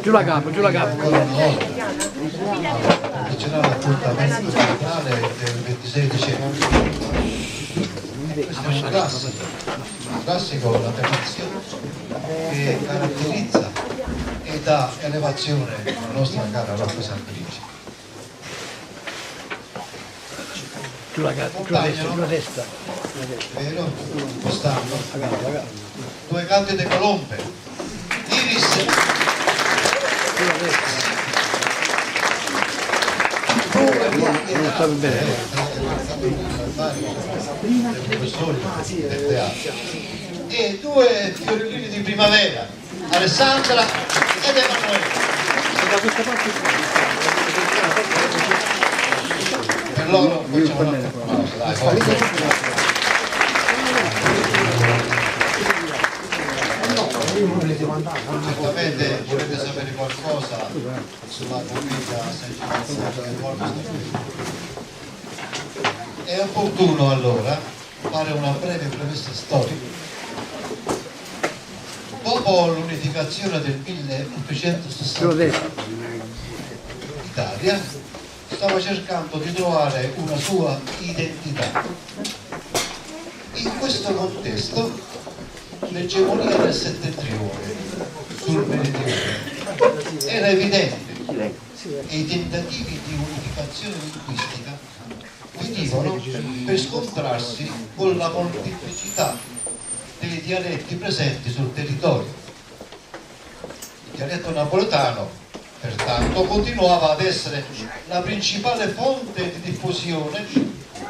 Giù la capo, giù la capo. C'era l'appuntamento centrale del 26 dicembre. Questo è un classico natalizio che caratterizza e dà elevazione alla nostra cara Rocco Sant'Elice. Giù la capo, giù la destra. Vero? Quest'anno due canti di colombe, Iris non sta bene. professori del teatro e due fiorellini di primavera, Alessandra ed Emanuele. Per loro facciamo un applauso, dai, forza. Certamente volete sapere qualcosa sulla commedia è opportuno allora fare una breve premessa storica. Dopo l'unificazione del 1860 l'Italia stava cercando di trovare una sua identità. In questo contesto l'egemonia del settentrione sul meridione era evidente e i tentativi di unificazione linguistica finivano per scontrarsi con la molteplicità dei dialetti presenti sul territorio. Il dialetto napoletano, pertanto, continuava ad essere la principale fonte di diffusione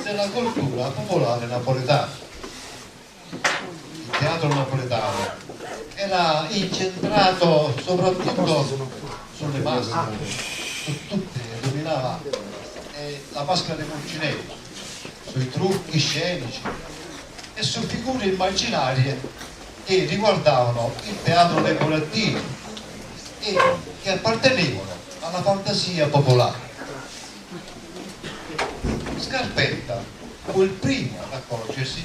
della cultura popolare napoletana. Il teatro napoletano era incentrato soprattutto sulle maschere, su tutte, dominava la maschera dei Pulcinelli, sui trucchi scenici e su figure immaginarie che riguardavano il teatro decorativo e che appartenevano alla fantasia popolare. Scarpetta fu il primo ad accorgersi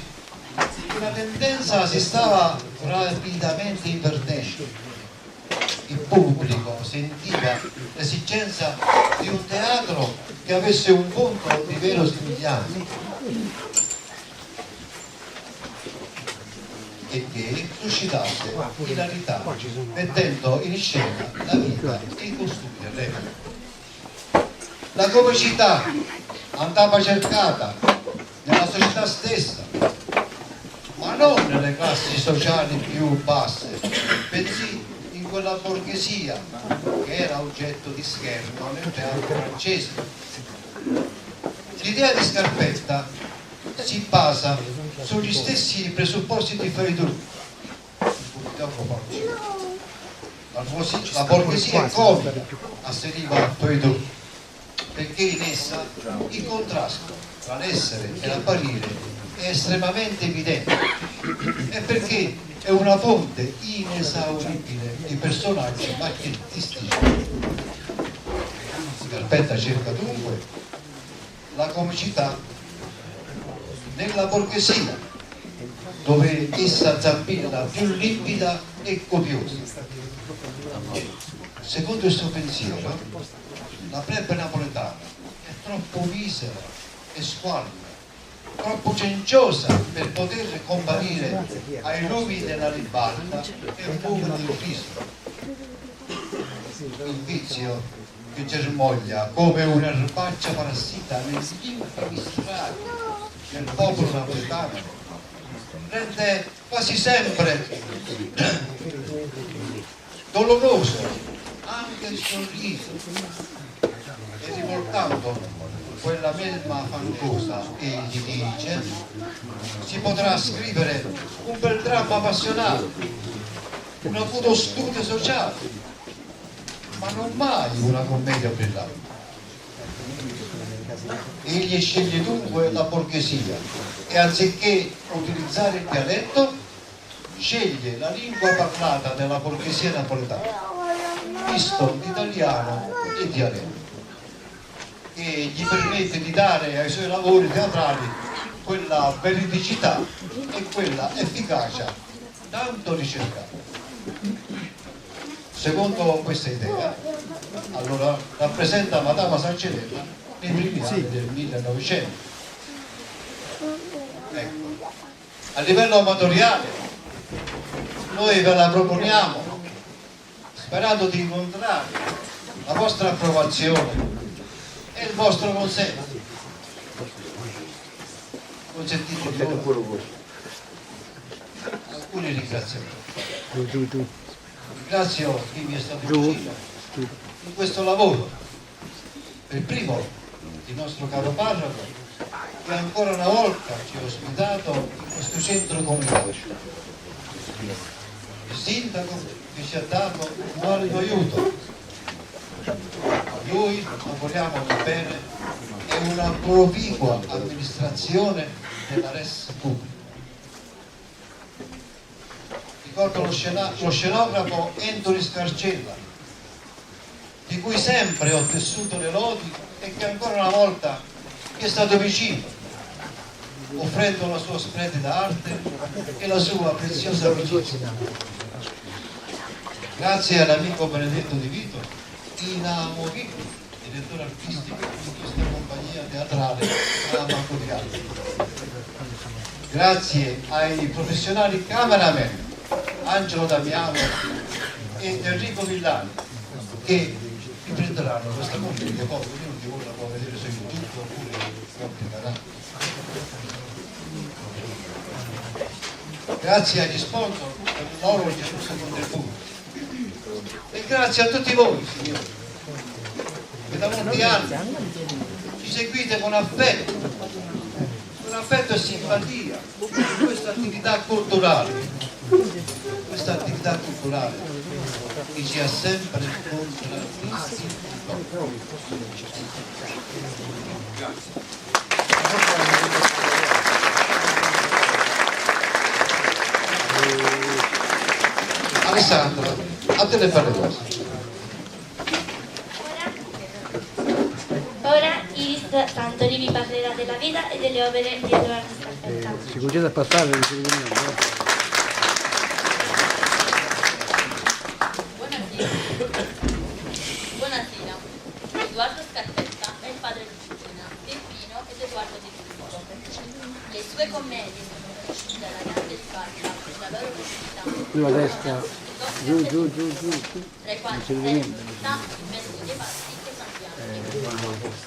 che la tendenza si stava rapidamente invertendo. Il pubblico sentiva l'esigenza di un teatro che avesse un punto di verosimiglianza e che suscitasse hilarità mettendo in scena la vita e i costumi dell'epoca. La comicità andava cercata nella società stessa, ma non nelle classi sociali più basse, bensì in quella borghesia che era oggetto di scherno nel teatro francese. L'idea di Scarpetta si basa sugli stessi presupposti di Feydeau. La borghesia comica asseriva Feydeau, perché in essa il contrasto tra l'essere e l'apparire è estremamente evidente e perché è una fonte inesauribile di personaggi macchiettistici. Scarpetta cerca dunque la comicità nella borghesia, dove essa zampilla più limpida e copiosa. Secondo il suo pensiero, la plebe napoletana è troppo misera e squallida, troppo cenciosa per poter comparire ai lumi della ribalta e un buco di riso. Il vizio che germoglia come un'erbaccia parassita negli infimi strati del popolo napoletano rende quasi sempre doloroso anche il sorriso e rivoltando quella melma fangosa egli dice si potrà scrivere un bel dramma passionale, un acuto studio sociale, ma non mai una commedia brillante. Egli sceglie dunque la borghesia e anziché utilizzare il dialetto sceglie la lingua parlata della borghesia napoletana, misto di italiano e dialetto, che gli permette di dare ai suoi lavori teatrali quella veridicità e quella efficacia tanto ricercata. Secondo questa idea, allora rappresenta Madama Sancinella nei primi anni del 1900. Ecco. A livello amatoriale noi ve la proponiamo sperando di incontrare la vostra approvazione e il vostro consenso. Consentitemi alcuni ringraziamenti. Ringrazio chi mi è stato vicino in questo lavoro. Per primo il nostro caro parroco, che ancora una volta ci ha ospitato in questo centro comunale. Il sindaco che ci ha dato un valido aiuto. A lui auguriamo un bene e una proficua amministrazione della res pubblica. Ricordo lo scenografo Endoli Scarcella, di cui sempre ho tessuto le lodi e che ancora una volta mi è stato vicino, offrendo la sua splendida arte e la sua preziosa amicizia. Grazie all'amico Benedetto Di Vito, inamovibile direttore artistico di questa compagnia teatrale La Macuriale. Grazie ai professionali cameraman Angelo Damiano e Enrico Villani, che riprenderanno questa commedia, poi ognuno di voi la può vedere su YouTube oppure su altri canali. Grazie agli sponsor per il loro generoso contributo e grazie a tutti voi, signori, che da molti anni ci seguite con affetto e simpatia in questa attività culturale che ci ha sempre contraddistinto. Alessandra, a te le parole. Ora Iris Santoli vi parlerà della vita e delle opere di Edoardo Scarpetta. Si comincia a passare in cerimonia. Buonasera. Edoardo Scarpetta è il padre di Giuliana, Peppino ed Edoardo Di Filippo. Le sue commedie sono conosciute dalla grande sbarca per la loro velocità. Prima destra, giù. Tra i quali Senta, Il metodo dei pazzi e San Bianchi.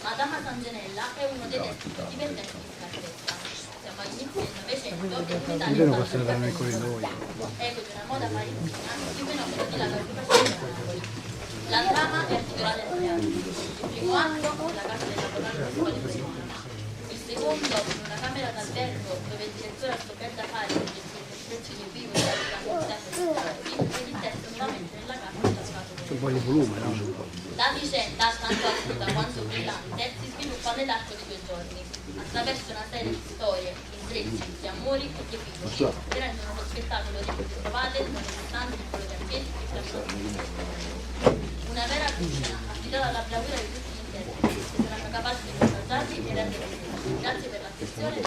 Madama Sancinella è uno dei testi più divertenti di Scarpetta. Siamo all'inizio del Novecento e l'Italia Vero è passare da noi corridoi. eco di una moda parisina il fenomeno di lago occupazione a Napoli. La trama è articolata in 3 anni. Il primo atto è la casa della Polare scuola di Verona. Il secondo in una camera d'albergo dove il direttore ha scoperto fare per gestire il prezzo di vivo e la tempo e il terzo nuovamente nella casa dell'avvocato. Un po' di volume, no? La vicenda, tanto acuta quanto brillante, si sviluppa nell'arco di 2 giorni, attraverso una serie di storie, intrecci, di amori e di equivoci, che rendono lo spettacolo ricco di trovate, nonostante il colore ambienti e flammati. Una vera cucina, affidata alla bravura di tutti gli interpreti, che saranno capaci di contagiarli e rendere felici. Grazie per l'attenzione.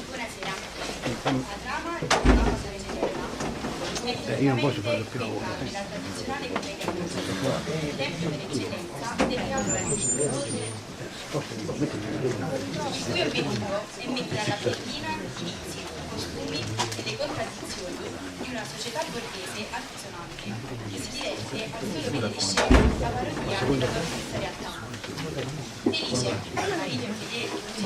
Buonasera. La trama è una cosa recente. Io non posso fare più lavoro. La tradizionale commedia musica, il tempo per eccellenza del teatro artistico, il cui obiettivo è mettere alla fettina gli inizi, costumi e le contraddizioni di una società borghese altisonante che si dirette al solo vedere di scena la parodia della nostra realtà. Felice, marito infedele di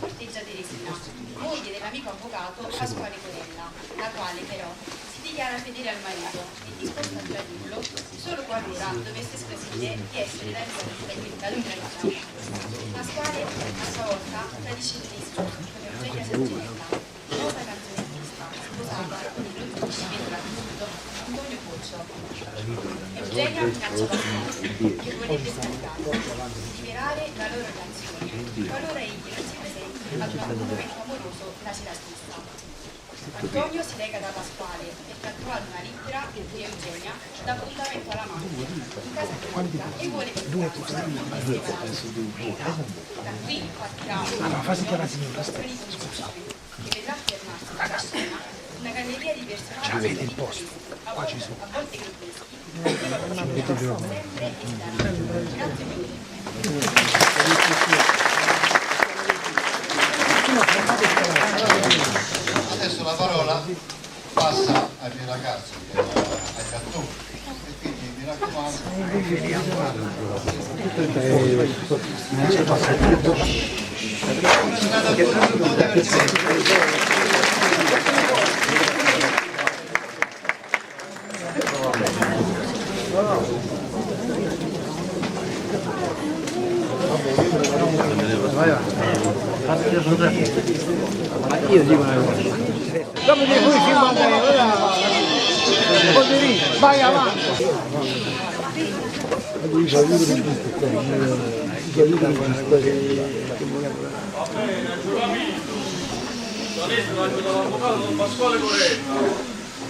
corteggia Teresina, moglie dell'amico avvocato Pasquale Corella, la quale però si dichiara fedele al marito e disposta a tradirlo solo qualora dovesse scoprire di essere la risalita da lui tradita. Pasquale, a sua volta, tradisce Teresina con Eugenia Sancinella, nota canzonetista, sposata con il principe dell'adulto Antonio Boccio. Eugenia caccia Pasquale, che vorrebbe scaricare, di rivelare la loro relazione, qualora egli non si presenti ad un appuntamento amoroso la sera stessa. Antonio si lega da Pasquale perché ha trovato una lettera di Eugenia d'appuntamento alla mamma in casa di Monica e vuole che si da qui partirà che vedrà fermarsi da persona una galleria di personaggi a volte grotteschi sempre e grazie mille. Adesso la parola passa ai miei ragazzi, agli attori, e quindi mi raccomando. Una strada un po' divertente. Io dico una cosa. Dopo di cui 50 euro, vai avanti. Salete dall'avvocato Don Pasquale Coretta,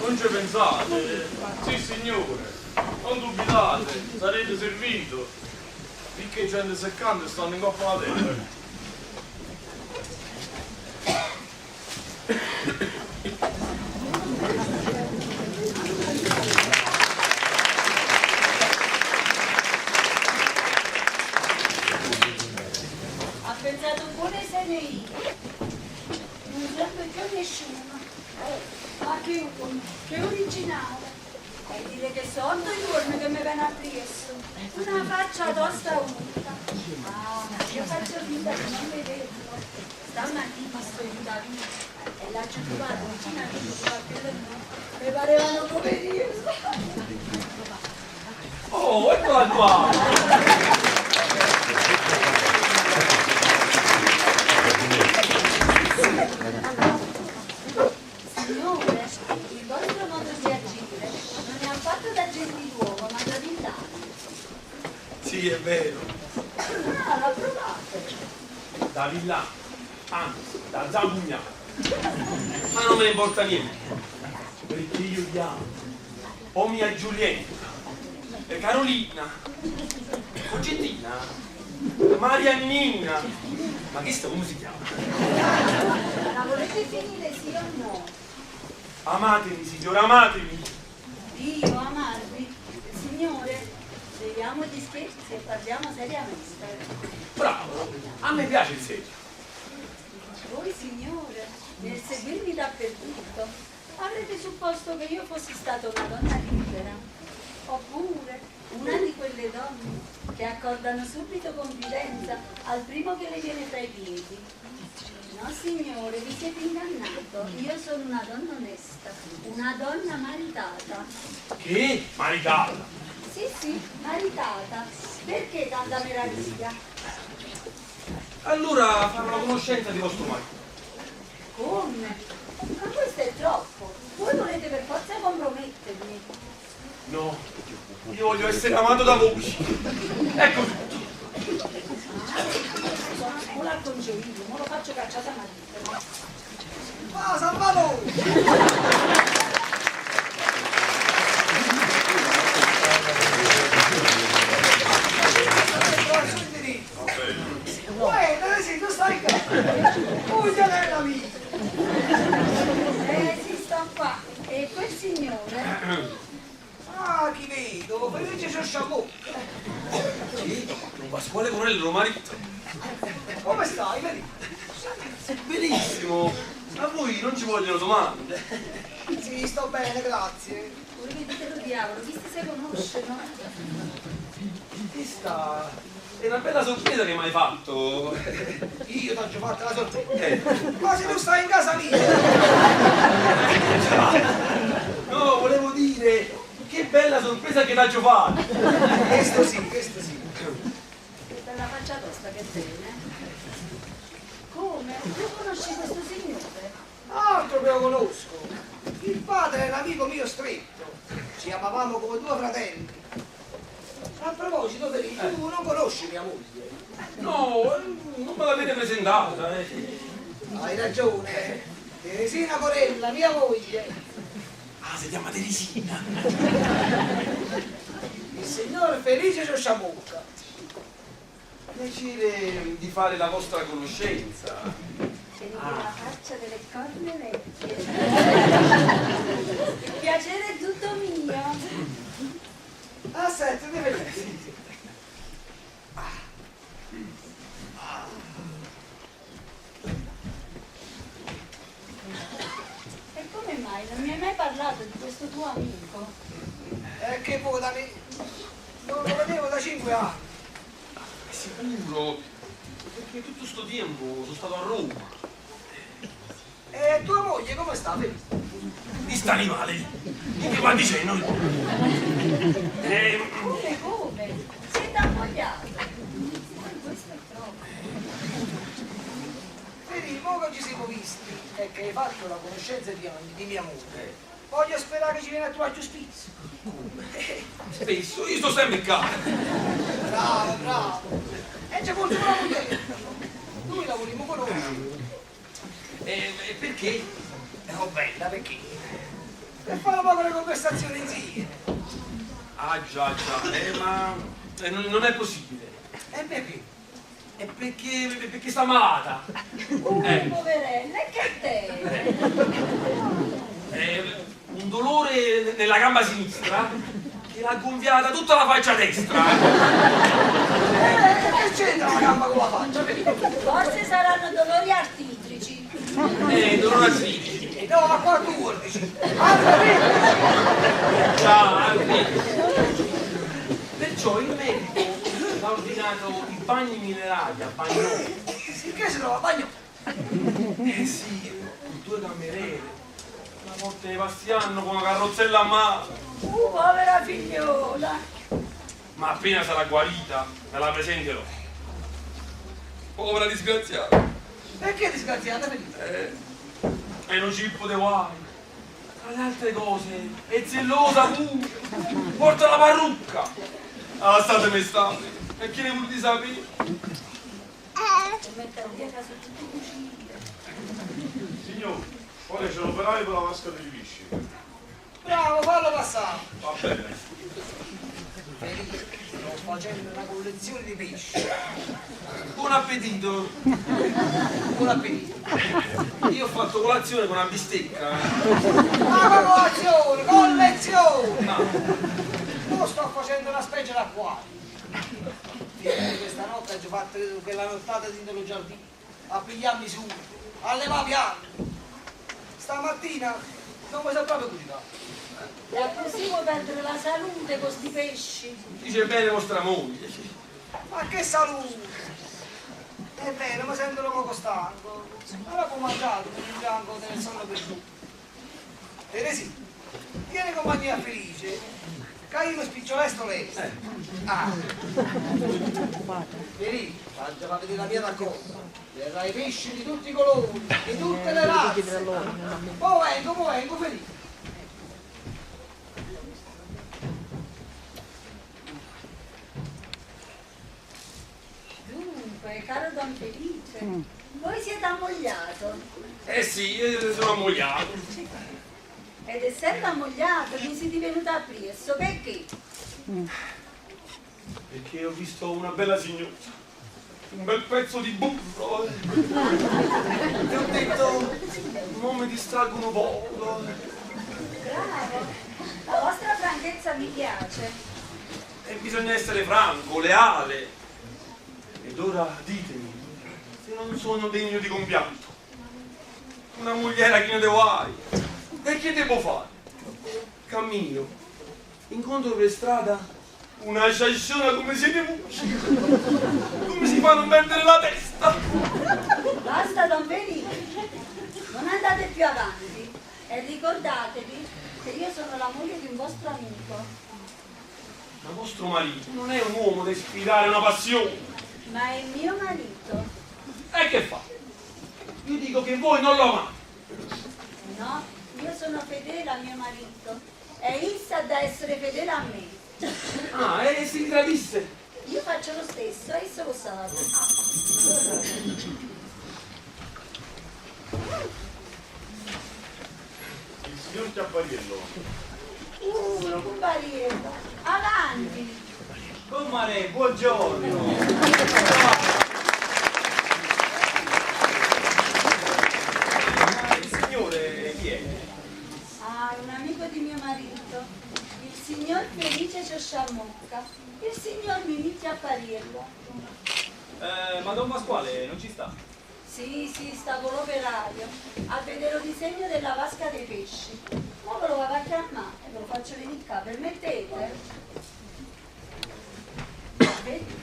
non ci pensate, sì signore, non dubitate, sarete servito, finché gente seccante stanno in coppa alla terra. Ha pensato pure se ne io. Non serve più nessuno. Ma che originale. E dire che sono 8 giorni che mi viene a presso. Una faccia tosta unita. Ah, io faccio finta che non vederlo. Stamattina sto in da vita. E l'ha trovato vicino a me, mi parevano come io. Oh, eccola qua! Signore, il vostro modo di agire non è affatto da gentiluomo, ma da villano. Sì, è vero, Ah, la provate. da villano, anzi, da zambugnano. Ma non me ne importa niente, perché io vi amo. O mia Giulietta, e Carolina, Cogittina, Mariannina. Ma che sta come si chiama? La volete finire sì o no? Amatemi, signore, amatemi. Io, amarvi. Signore, leviamo gli scherzi e parliamo seriamente. Bravo, a me piace il serio. Voi, signore, nel seguirmi dappertutto, avrete supposto che io fossi stata una donna libera. Oppure una di quelle donne che accordano subito confidenza al primo che le viene tra i piedi. No, signore, vi siete ingannato. Io sono una donna onesta, una donna maritata. Che? Maritata. Sì, maritata. Perché tanta meraviglia? Allora farò la conoscenza di vostro marito. Come? Ma questo è troppo. Voi volete per forza compromettermi. No, io voglio essere amato da voi. Ecco tutto. Ora al congeglio, non lo faccio cacciata a marito. Ah, Salvatore! Tu stai qua! Pugliale la vita! Sì, sto qua. E quel signore? Ah, chi vedo? Felice c'è sciacò! Sì, Don Pasquale Corello, marito. Come stai, vedi? Benissimo. A voi non ci vogliono domande. Sì, sto bene, grazie. Voi vedete lo diavolo, chi si conoscono? Questa... È una bella sorpresa che mi hai fatto. Io ti ho fatto la sorpresa. Ma se tu stai in casa mia! No, volevo dire, che bella sorpresa che t'ho fatto. Questo sì, questo sì. Questa è la faccia tosta che tiene. Come? Tu conosci questo signore? Altro che lo conosco. Il padre è un amico mio stretto. Ci amavamo come due fratelli. A proposito, tu non conosci mia moglie? No, non me l'avete presentata. Hai ragione. Teresina Corella, mia moglie. Ah, si chiama Teresina. Il signor Felice Ciosciamocca. Piacere di fare la vostra conoscenza. Tieni la faccia delle corna vecchie. Il piacere è tutto mio. Aspetta, deve vedere. E come mai? Non mi hai mai parlato di questo tuo amico? Che poi da me non lo vedevo da 5 anni. Sicuro, perché tutto sto tempo sono stato a Roma. E tua moglie come sta? Vedi? Di sta animale lì. Che va dicendo? Come? Siete ammogliato? Questo è troppo. Vedi, mo che ci siamo visti e che hai fatto la conoscenza di mia moglie, voglio sperare che ci viene a trovare giustizia. Spesso, io sto sempre in casa. Bravo, bravo. E c'è pure una moglie. Noi lavoriamo con loro. E perché? Oh bella, perché? Per fare un po' le conversazioni insieme. Ah già, ma non è possibile. E perché? È perché sta malata. Poverella, e che te? Un dolore nella gamba sinistra che l'ha gonfiata tutta la faccia destra. Che c'entra la gamba con la faccia? Vedi? Forse saranno dolori artitrici. Dolore artritici. E no, ma qua tu dici. Già, artritici. Perciò il medico ha ordinato i bagni minerali a Bagnoli. Che si trova a bagno? Sì, 2 cameriere. Una notte di Bastiano con una carrozzella a mano. Povera figliola. Ma appena sarà guarita, me la presenterò. Povera disgraziata. Perché disgraziata? Vedi? E non ci potevo. Tra le altre cose, è zellosa pure. Porta la parrucca. Ah, statemi state. E chi ne volete sapere? Mette a dieta su tutti i cucini. Signore, ora c'è l'operaio con la vasca dei pesci. Bravo, fallo passare. Va bene. Vedi? Sto facendo una collezione di pesci. Buon appetito. Buon appetito. Io ho fatto colazione con una bistecca. Ma collezione! No. Io sto facendo una specie d'acquario. Questa notte ho già fatto quella nottata dentro il giardino, a pigliarmi su, a levare piante. Stamattina non mi sa proprio cucinare. E così vuoi perdere la salute con sti pesci? Dice bene vostra moglie. Ma che salute! È vero, mi sento un poco stanco. Ma l'ho mangiato per il bianco del sonno perduto. Teresina, tieni compagnia Felice. Che io mi spicciola sto lei. Vedi, faccio fa vedere la mia raccolta. Verrai pesci di tutti i colori, di tutte le razze. Poi vengo, felice. Dunque, caro Don Felice, voi siete ammogliato. Eh sì, sono ammogliato. Ed essendo ammogliato mi siete venuto a presso, perché? Perché ho visto una bella signora, un bel pezzo di burro. E ho detto, non mi distraggono poco. Bravo, la vostra franchezza mi piace. E bisogna essere franco, leale. Ed ora ditemi, se non sono degno di compianto. Una mogliera che ne devo hai. E che devo fare? Cammino, incontro per strada una sciasciona come siete voi. Come si fa a non perdere la testa? Basta Don Felice, non andate più avanti e ricordatevi che io sono la moglie di un vostro amico. Ma vostro marito non è un uomo da ispirare una passione. Ma è mio marito. E che fa? Io dico che voi non lo amate. No, io sono fedele al mio marito e essa da essere fedele a me. Ah, e si tradisse. Io faccio lo stesso, esso lo sa. il chiappariello. Uno, compariello. Avanti. Comare, buongiorno. Il signore chi è? Ah, un amico di mio marito. Il signor Felice Ciosciamocca. Il signor Mimì Chiappariello. Ma Don Pasquale non ci sta? Sì, sta con l'operaio a vedere il disegno della vasca dei pesci. Ma ve lo vado a chiamare e ve lo faccio venire qua, permettete? Vedi?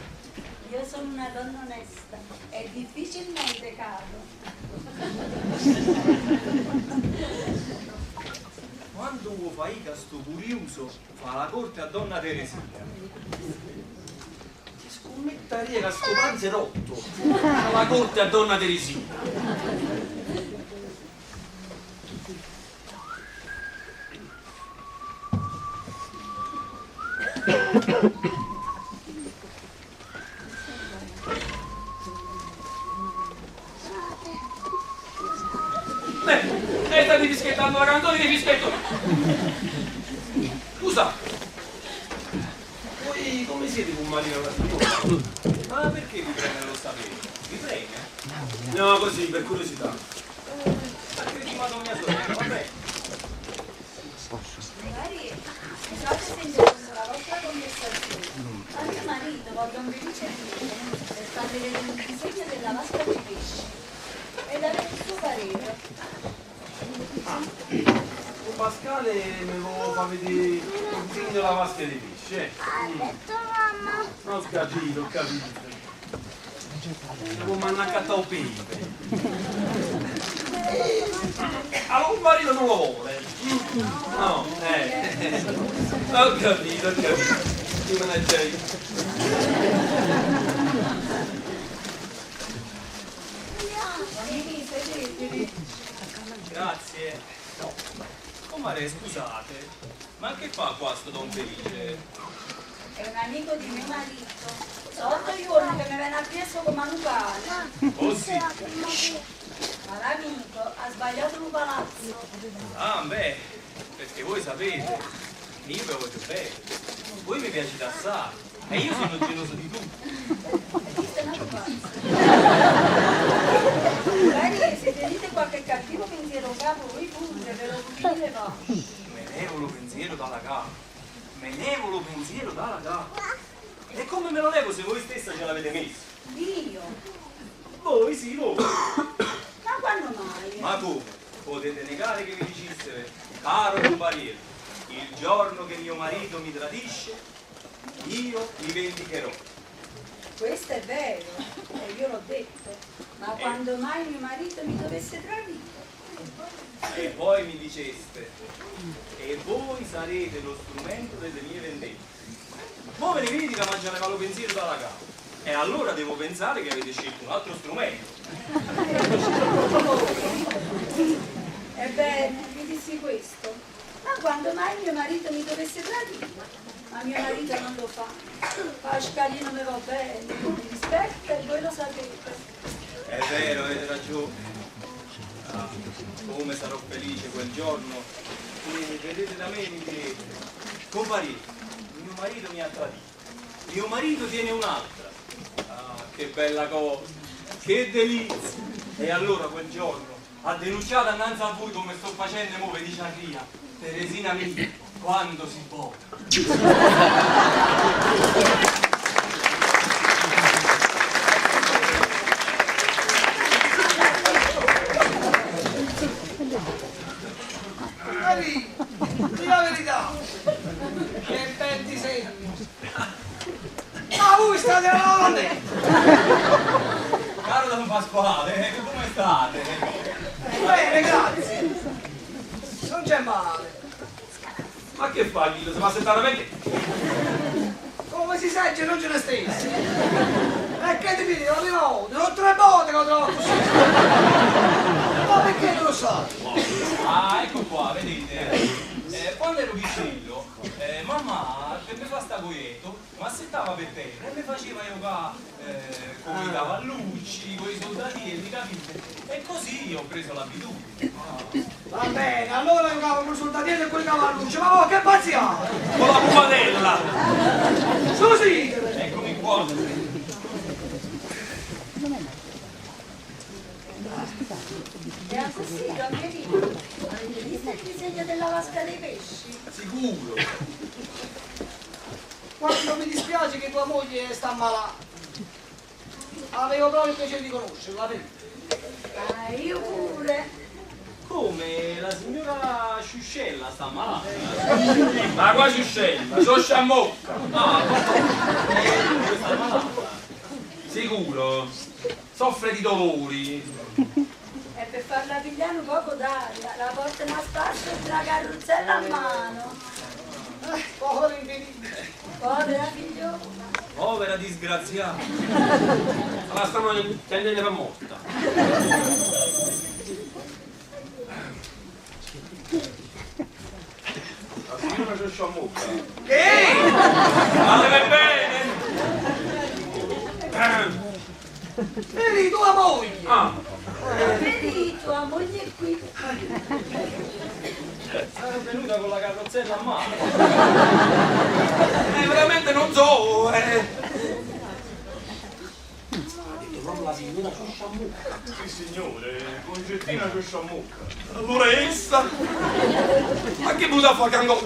Io sono una donna onesta e difficilmente cado. Quando vuoi fai sto curioso, fa la corte a donna Teresina. Ti scommettaria che sto panzerotto fa la corte a donna Teresina. Stai fischiettando la canzone di fischetto. Scusa, voi come siete con Marino la signora? Ma perché vi prende lo sapere? Vi premia? No, così, per curiosità. Ha criticato mia sorella, va bene. Magari state sentendo la vostra conversazione. Ma mio marito voglio un felice per far vedere un disegno della vasca dei pesci e dare il suo parere. Un Pasquale me lo fa vedere il disegno della vasca dei pesci, eh? Ho capito, ho capito. Come hanno accattato pepe. Allora un marito non lo vuole. No, Ho capito. Io me ne Grazie. Comare, scusate, ma che fa qua sto Don Felice? È un amico di mio marito. Sono 8 giorni che mi viene a chiesto come manucare. Oh sì. Ma l'amico ha sbagliato un palazzo. Ah, beh, perché voi sapete, io vi voglio bene. Voi mi piacete assai e io sono geloso di tutti. E chi se ne pazzo? Magari se tenete qualche cattivo pensiero capo, voi pure ve lo potete fare. Me levo lo pensiero dalla capa. E come me lo levo se voi stessa ce l'avete messo? Dio! Voi sì, voi. Ma quando mai? Ma come? Potete negare che vi diceste, caro compariello, il giorno che mio marito mi tradisce, io mi vendicherò. Questo è vero, e io l'ho detto. Ma quando mai mio marito mi dovesse tradire? E poi mi diceste, e voi sarete lo strumento delle mie vendette. Voi ve ne vedi che mangiare malo pensiero dalla casa. E allora devo pensare che avete scelto un altro strumento. Ebbene, vi dissi questo. Ma quando mai mio marito mi dovesse tradire? Ma mio marito non lo fa. Pascalino mi va bene, mi rispetta e voi lo sapete. È vero, avete ragione. Ah, come sarò felice quel giorno che vedete da me e mi direte, compariello, mio marito mi ha tradito, mio marito tiene un'altra. Ah, che bella cosa, che delizia. E allora quel giorno, ha denunciato innanzi a voi come sto facendo e mo vi dice a Ria, Teresina mia, quando si può. Di la verità, che bel disegno. Ma voi state lavorando? Caro Don Pasquale, come state? Bene, grazie. Non c'è male. Ma che fa, Guido? Si va a sentare perché? Come si sente non ce ne stessi. E che ti dico, la prima volta, non 3 volte che lo trovo così. Ma perché non lo sai? Ah, ecco qua, vedete. Quando ero piccino, mamma per me fa sta coieto, mi assettava per terra e mi faceva giocare con i cavallucci, con i soldatielli, capite? E così ho preso l'abitudine. Va bene, allora giocavo con i soldatielli e con i cavallucci, ma che pazzia! Con la pupadella! Susi! Eccomi qua. E a così, Gabrielino, avete visto il disegno della vasca dei pesci? Sicuro. Quando mi dispiace che tua moglie sta malata. Avevo proprio il piacere di conoscerla, vedi? Ah, io pure. Come? La signora Sciuscella sta malata? Ma qua Ciuscella, sono sciamocca. Ah, sta malata. Sicuro. Soffre di dolori. E per farla pigliare un poco d'aria, la portano a spasso e la carrozzella a mano. Povero infelice. Povera figliola. Povera disgraziata. La stanno tenendo per morta. La signora c'è sciamocca. Che? Fatele bene. Vedi tua moglie? Ah, Vedi, tua moglie è qui. Sono venuta con la carrozzella a mano. veramente non so. Ha detto proprio la signora Sciuscella. Sì signore, Concettina c'è sciamocca. Allora essa. Ma che buta fa cangò?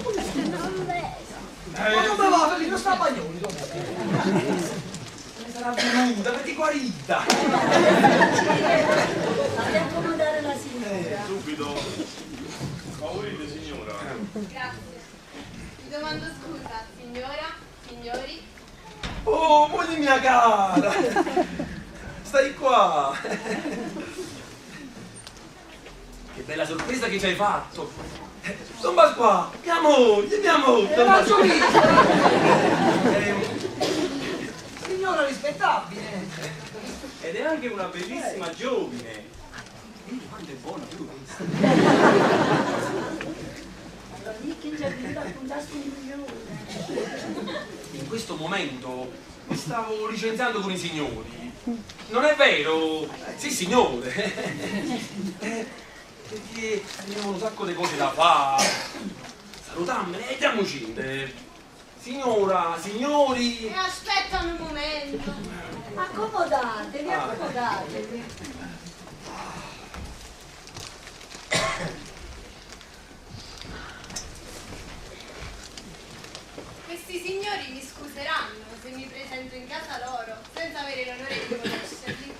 Ma dove va, Felice? Sta a Bagnoli, dove? Sarà venuta, perché guarita. Fate accomodare la signora. Subito. Favorite signora. Grazie. Vi domando scusa, signora, signori. Oh, moglie mia cara. Stai qua. Che bella sorpresa che ci hai fatto. Don Pasqua, mia moglie, Don Ma Pasqua. signora rispettabile. Ed è anche una bellissima giovine. Vedi quanto è buona tu questa. Allora, lì che già venuto a puntarsi un milione. In questo momento mi stavo licenziando con i signori. Non è vero? Sì, signore. Perché abbiamo un sacco di cose da fare. Salutammene e andiamocene. Signora, signori. E aspettami un momento. Accomodatevi, accomodatevi. Questi signori mi scuseranno se mi presento in casa loro senza avere l'onore di conoscerli.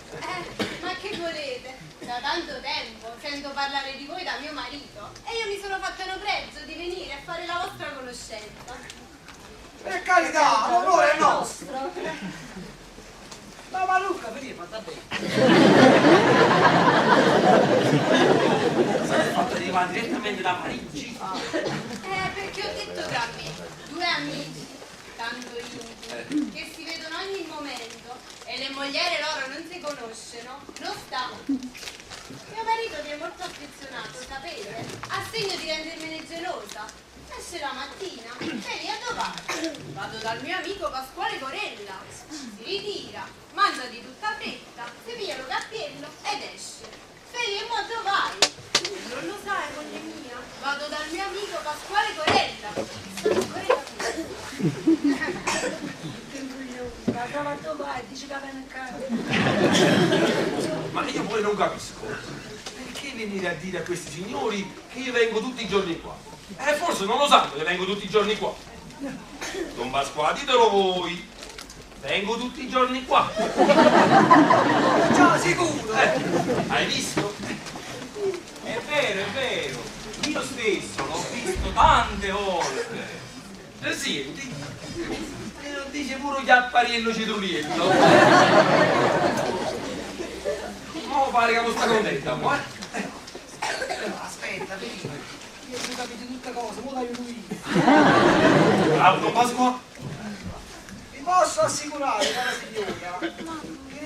Ma che volete? Da tanto tempo sento parlare di voi da mio marito e io mi sono fatta un pregio di venire a fare la vostra conoscenza. Per carità, l'onore è nostro. Ma Luca, vedi, fatta bene. Sei fatta arrivare direttamente da Parigi. Perché ho detto tra me, due amici, tanto intimi, che si vedono ogni momento e le mogliere loro non si conoscono, non sta. Mio marito mi è molto affezionato, sapete? A segno di rendermene gelosa. Esce la mattina, vedi a dove? Vado dal mio amico Pasquale Corella. Si ritira, mangia di tutta fretta, si piglia lo cappello ed esce. Vedi, e mo dove vai? Non lo sai, moglie mia. Vado dal mio amico Pasquale Corella. Ma dove vai? Dici che viene a casa. Ma io poi non capisco. Perché venire a dire a questi signori che io vengo tutti i giorni qua? Forse non lo sanno che vengo tutti i giorni qua. Don Pasqua, ditelo voi. Vengo tutti i giorni qua. Già, sicuro. Hai visto? È vero. Io stesso l'ho visto tante volte. Senti, lo dice pure Chiappariello Cetriuliello. Mo pare che non sta contenta, mo, Aspetta, vedi. Io tu capite tutte cose, mo dai lui. Bravo, Don Pasqua. Vi posso assicurare, cara signora, che il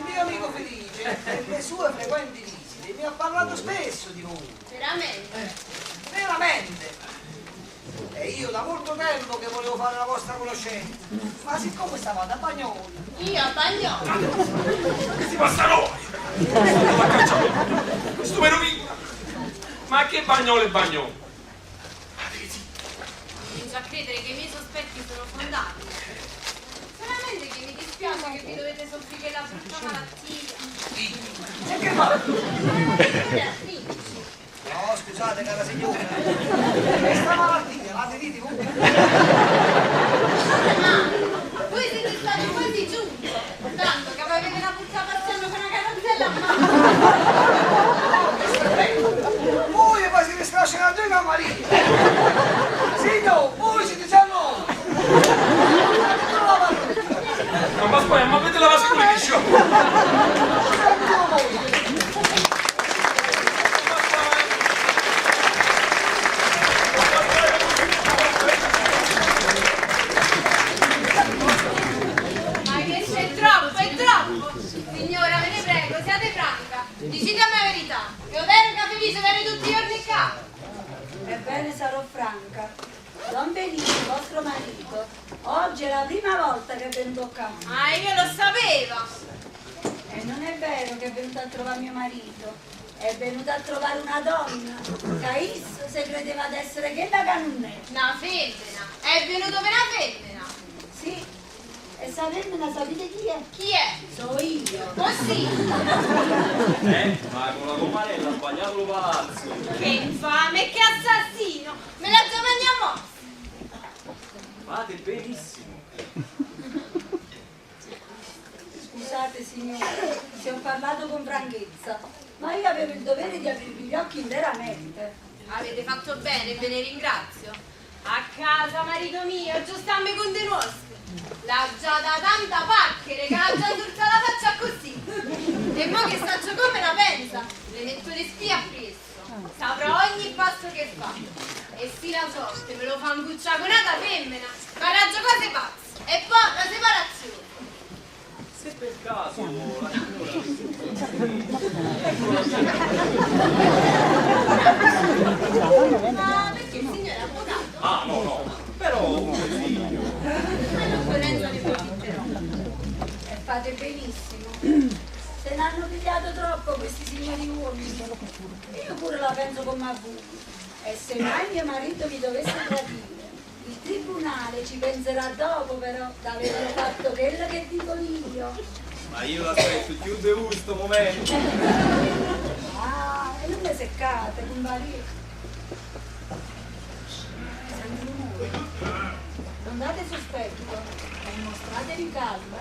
mio amico Felice e le sue frequenti visite Sì, mi ha parlato spesso di voi. Veramente? Veramente. E io da molto tempo che volevo fare la vostra conoscenza. Ma siccome stavate a Bagnoli. Io a Bagnoli? Che si passa a noi? Questo me rovina. Ma che Bagnoli e Bagnoli? Comincio a credere che i miei sospetti sono fondati. Veramente che mi dispiace che vi dovete soffrire la brutta malattia. E che fa? Beatrice. No, scusate cara signora. Questa malattia l'avete dite voi? Ma voi siete stati quasi giunti. Tanto che avete una puzza passando con una carrozzella a mano. Voi e poi siete strascinati in Maria. Signor, voi siete già noi. Ma poi, ma avete la vasca con le pisciò? Ma che c'è troppo, è troppo! Signora, ve ne prego, siate franca. Dicite a me la verità. Che odore che felice viene tutti i giorni qua. Ebbene sarò franca. Don Benito, vostro marito, oggi è la prima volta che è venuto qua. Ah, io lo sapevo. E non è vero che è venuto a trovare mio marito. È venuto a trovare una donna. Cais se credeva di essere che da canunnetta. Una femmina. È venuto per una femmina. Sì. E sta femmina sapete chi è? Chi è? So io. Oh sì. Ma con la comarella ha sbagliato lo palazzo. Che infame, che assassino. Me la già mangiamo. Fate benissimo. Scusate signore, se ho parlato con franchezza, ma io avevo il dovere di aprirvi gli occhi interamente. Avete fatto bene, ve ne ringrazio. A casa, marito mio, giustambe con de nostri. L'ha già da tanta pacchera che l'ha già indurta la faccia così. E mo che saccio come la pensa, le metto le spie appresso. Saprà ogni passo che fa. E sì la sorte me lo fa angucciare con una femmina. Coraggio cose pazze. E poi la separazione. Se per caso la signora... Ma perché il signore è avvocato? Ah, no. Però un consiglio. Ma non conosco ne profitterò. E fate benissimo. Se ne hanno pigliato troppo questi signori uomini. Io pure la penso come a voi. E se mai mio marito mi dovesse tradire, il tribunale ci penserà dopo però d'aver fatto quello che dico io. Ma io l'aspetto più di questo momento. Ah, e non mi seccate, non varie. Senti rumore. Non date sospetto, e mostratevi calma,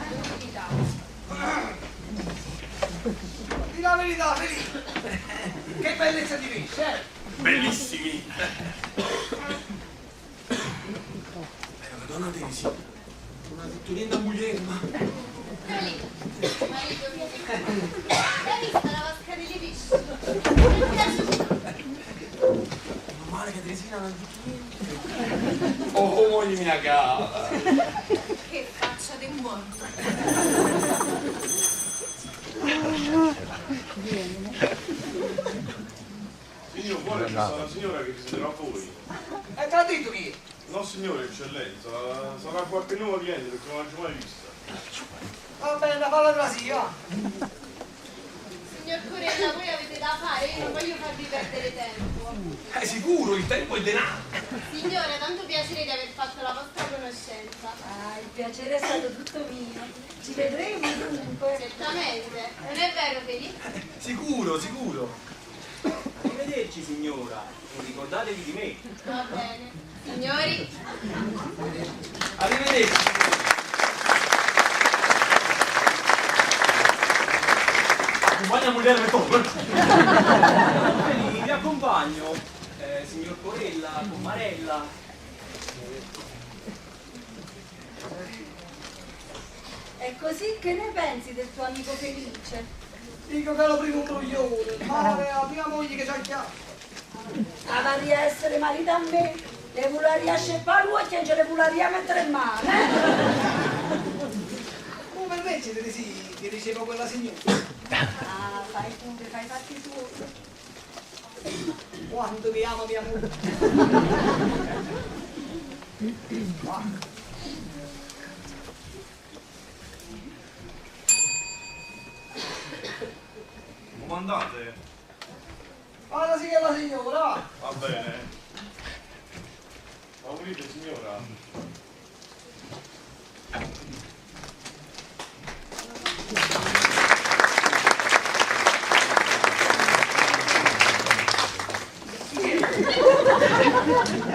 Di la verità, Felice. Che bellezza di pesce, eh? Bellissimi. Però che donna Teresina, non ha detto niente a moglie, ma... Felice, marito mio, l'hai vista la vasca delle pesci? Non ti piace? Meno male che Teresina non ha detto niente. Oh, moglie mia cara. Che faccia di morto. Signor, vuole che sta una signora che visiterà voi? E te l'ha detto chi? No signore, eccellenza, sarà qualche nuovo cliente perché non l'ho mai vista. Va bene, falla tra sì, va. Signor Corella, voi avete da fare, io non voglio farvi perdere tempo. Sicuro, il tempo è denaro. Signora, tanto piacere di aver fatto la vostra conoscenza. Ah, il piacere è stato tutto mio. Ci vedremo dunque. Certamente. Non è vero, Felice? Sicuro. Arrivederci signora, non ricordatevi di me. Va bene. Signori, Arrivederci. Accompagna moglie per top. Vi accompagno, signor Corella, Comarella. E così che ne pensi del tuo amico Felice? Dico che lo primo un broglione, ma la mia moglie che c'ha il chiaro. Avaria essere marito a me, le volaria sceppare lui e ce le volaria mettere in mano, Per me legge, Teresì, che diceva quella signora. Ah, fai pure, fai i fatti tuoi. Quanto mi ama mia moglie. Guarda. Comandante, Guarda sì che è la signora, va. va bene. Favorite signora.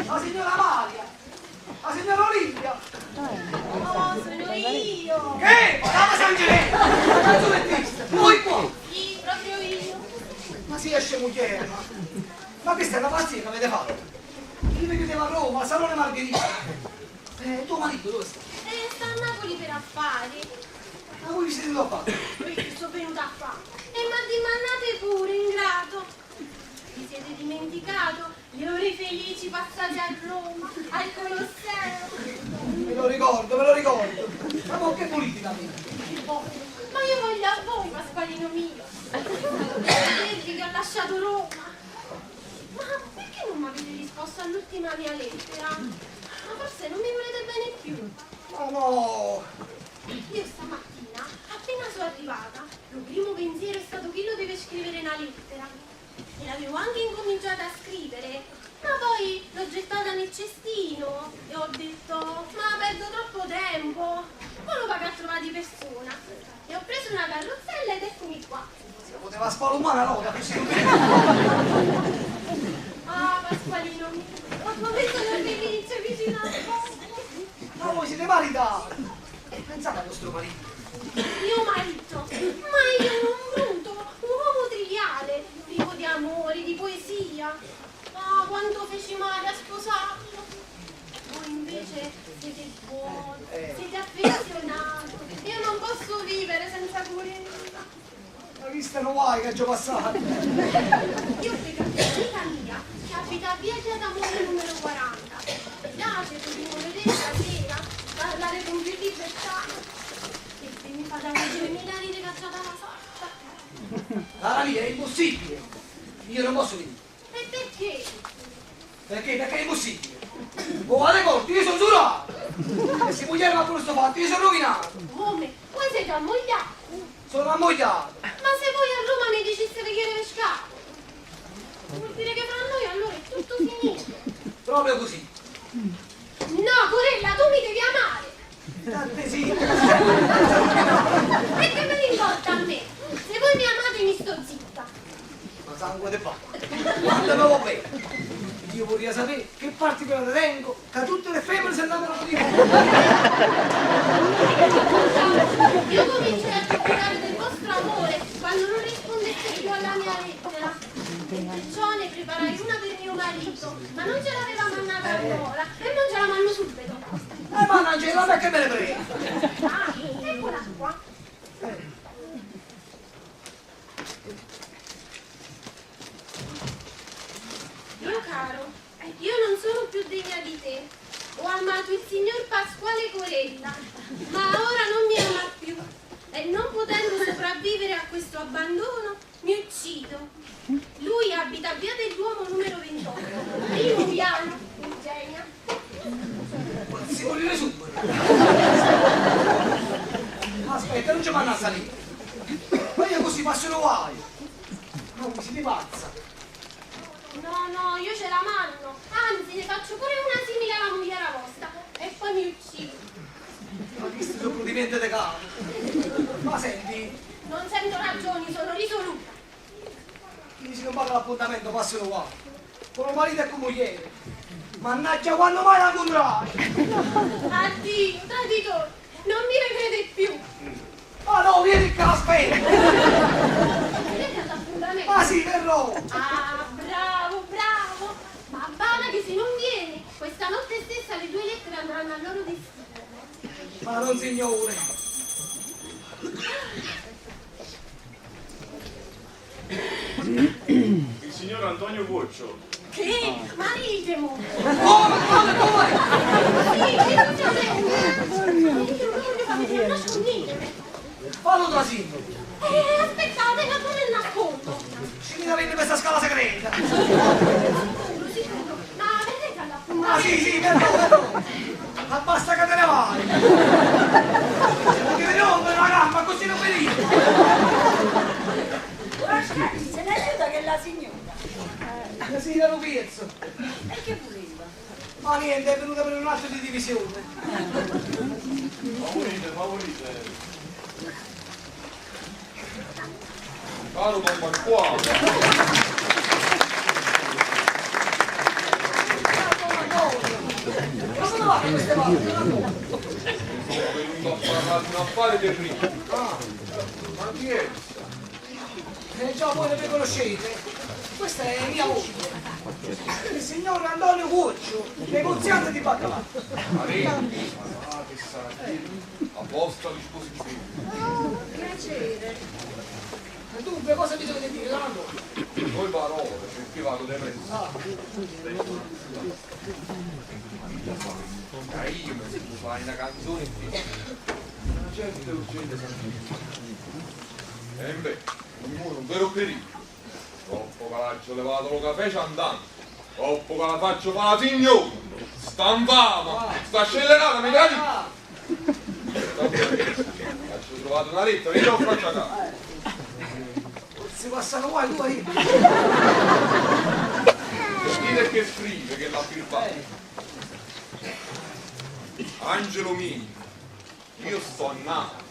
La signora Maria, la signora Olimpia. Oh, sono io! Che? Madama Sangeletta, la canzonettista, voi qua. Sì, proprio io! Ma si esce moglie, ma questa è una pazzia che avete fatto. Io mi vedevo a Roma, al Salone Margherita. Tuo marito dove sta? Sta a Napoli per affari. Ma voi vi siete venuti a fare? Perché sono venuta a fare. E mi addimannate pure, ingrato. Vi siete dimenticato le ore felici passate a Roma, al Colosseo? Me lo ricordo, me lo ricordo. Ma con che politica avete? Ma io voglio a voi, Pasqualino mio. Dirvi che ho lasciato Roma. Ma perché non mi avete risposto all'ultima mia lettera? Ma forse non mi volete bene più. Ma no! Io stamattina, appena sono arrivata, il primo pensiero è stato che lo deve scrivere una lettera. E l'avevo anche incominciata a scrivere, ma poi l'ho gettata nel cestino e ho detto, ma perdo troppo tempo, poi lo vado a trovare di persona. E ho preso una carrozzella ed eccomi qua. Si poteva spalumare la roba, così. Ah, Pasqualino mio, ho promesso di felice vicino a voi. Ma voi siete maritati! Pensate al vostro marito. Mio marito, ma io non brutto, un uomo triviale, privo di amore, di poesia. Ah, quanto feci male a sposarlo. Voi invece siete buoni, siete affezionati. Io non posso vivere senza Curella. Ma vista non vuoi che è già passato? Io vedo un'amica mia che abita a via d'Amore numero 40. Mi piace, potremmo vedere stasera, parlare con più libertà. E se mi fa da leggere Milani ricacciata alla sorta. Cara mia, è impossibile! Io non posso venire. E perché? Perché? Perché è impossibile! Oh, vale corti, io sono giurato! E se moglie mi ha pure sto fatto, io sono rovinato! Come? Voi siete ammogliati? Sono ammogliato! Ma se voi a Roma mi diceste che io pescato? Vuol dire che fra noi allora è tutto finito. Proprio così! No, Curella, tu mi devi amare! Tante sì! E che me ne importa a me? Se voi mi amate mi sto zitta. Ma sangue de fatto! Quando me va bene! Io vorrei sapere che particolare tengo che tutte le femmine si innamorano di me! Io comincerò a dubitare del vostro amore quando non rispondeste più alla mia lettera. Perciò ne preparai una per mio marito, ma non ce l'aveva mandata ancora e non ce la mando subito. Ma Angela, perché me ne frega? Ah, eccola qua. Mio caro, io non sono più degna di te. Ho amato il signor Pasquale Corella, ma ora non mi ama più. E non potendo sopravvivere a questo abbandono, mi uccido. Lui abita a via del Duomo numero 28, primo piano, Eugenia. Si vuole dire su! Aspetta, non ci vanno a salire! Ma io così passo lo guai! Ma mi siete pazza! No, io ce la mando. Anzi, ne faccio pure una simile alla mogliera vostra. E poi mi uccido. Ma questo sono provvedimenti di capo! Ma senti, Non sento ragioni, sono risoluta. chi dice che non paga l'appuntamento passo lo guai! Con marito e con moglie! Mannaggia, quando mai la incontrai? Addio, traditore. Non mi vedrete più. Ma no, vieni qua, aspetta! Vedete all'appuntamento? Ma sì, verrò! Ah, bravo, bravo. Ma bada che se non vieni, questa notte stessa le due lettere andranno al loro destino. Ma non signore! Il signor Antonio Boccio. Che? Maritemo! Oh, ma come? Sì, che succede? Io non voglio farmi nascondere. Fallo da signora. Aspettate, che pure il nascondo. Ci viene a vedere questa scala segreta. Ma vedete alla fine? Ah sì, vedo. Ma basta che te ne vai. Perché mi rompe una gamba così non vedi. Ora scherzi, se ne aiuta che è la signora. La signora Lupizzo. E che voleva? Ma niente, è venuta per un atto di divisione. Favorite. Caro Don Pasquale. Ma come va queste volte? Sono venuto a parlare di un affare terribile. Ma chi è? Già voi le conoscete. Questa è mia moglie. Il signor Antonio Cuccio, negoziante di baccalà. Parecchi. Ah, che sarà a vostra disposizione. Piacere. Dunque, cosa mi dovete dire, Don Antonio? Due parole, perché vado depresso. Io mi sento fare una canzone una certa urgente e invece un vero pericolo. Troppo che l'ho levato lo caffè andando, troppo che la faccio fare la signora, sta in fama, sta scellerata, mi cadi? Ho trovato una lettera, io lo faccio a casa. Si passano qua due io. Dite che scrive, che l'ha firmato. Angelo mio, io sto nato,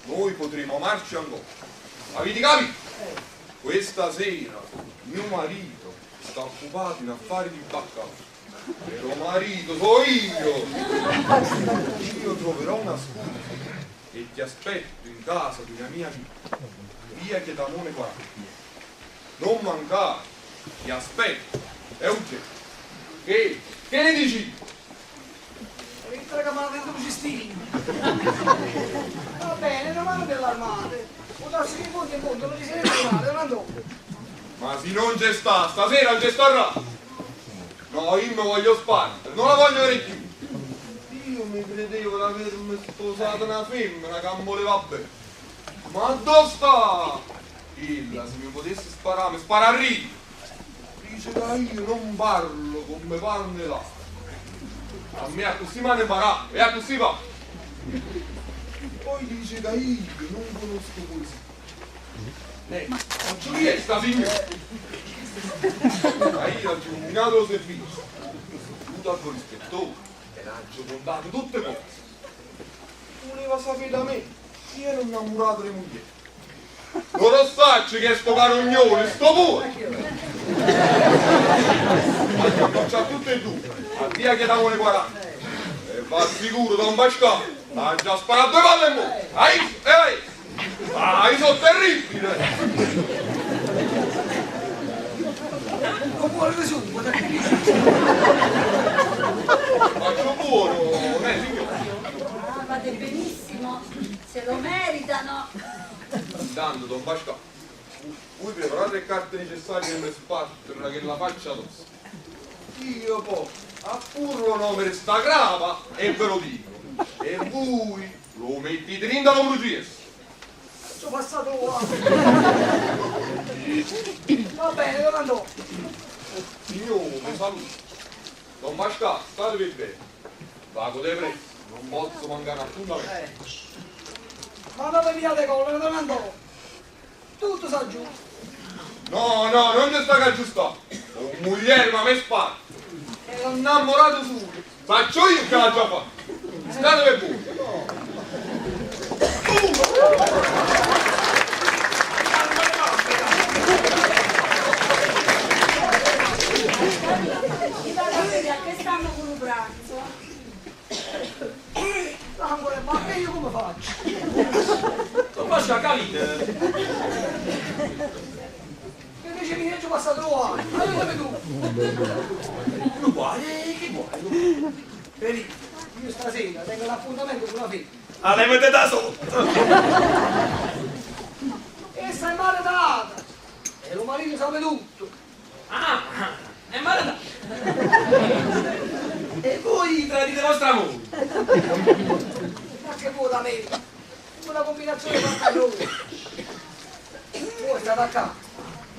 noi potremo amarci ancora. Avete capito? Questa sera mio marito sta occupato in affari di baccalà. Vero marito, so io! Io troverò una scusa e ti aspetto in casa di una mia amica, via Chiedamone 40. Non mancare, ti aspetto, è urgente. Che ne dici? Entra che me la vendo un cestino. Va bene, domani per l'armate. Potresti che in fondo non ci siete trovati, Don Antonio. Ma se non c'è sta, stasera non c'è sta. No, io mi voglio spandere, non la voglio vedere più. Io mi credevo di avermi sposato una femmina che non voleva bene. Ma dove sta? Illa, se mi potesse sparare, mi spara a ridere. Dice che io non parlo come parlo là. A me a così mi hanno imparato, e a così va. Poi dice che io non conosco poesia. Ma Giulietta, sta signora! Ma io ho terminato lo servizio, tutto al ispettore, e l'ho contato tutte cose. Voleva sapere da me, io ero innamorato delle mogli. Non lo saccio che è sto carognone, sto pure! Ma non c'ha tutte e due, a via che davano le 40. E va sicuro, Don Pasquale, ha già sparato due palle in mo'! Hai sono terribile! Non vuole nessuno, Faccio buono, signore? Ah, fate benissimo, se lo meritano. Intanto, Don Pasquale, voi preparate le carte necessarie per sbattere che la faccia addosso. Io poi appurro nome di sta grava e ve lo dico. E voi lo mettete in da un processo. Ci ho passato va bene, Don Antonio. Signore, mi saluto. Don Pasquale, statevi bene. Vago dei prezzi, non posso mancare appuntamento. Ma dove via le colle, Don Antonio? Tutto sa giù. No, non c'è sta che aggiustare. Un mogliere ma mi spara. È un innamorato suo. Faccio io che l'ha già fatto. Statevi bene. I bambini a che stanno con un pranzo? Ma che io come faccio? Don Pasquale, capite? Che dice che ci ho passato l'uomo? Aiutami tu. Non vuoi? Che vuoi? Vedi, io stasera tengo l'appuntamento con una figlia. Ah, lei mette da sotto! E sei maledata! E lo marito sa tutto! Ah, è maledata! E voi tradite vostra moglie! Ma che vuoi da me? una combinazione fatta a noi. Poi è stata a casa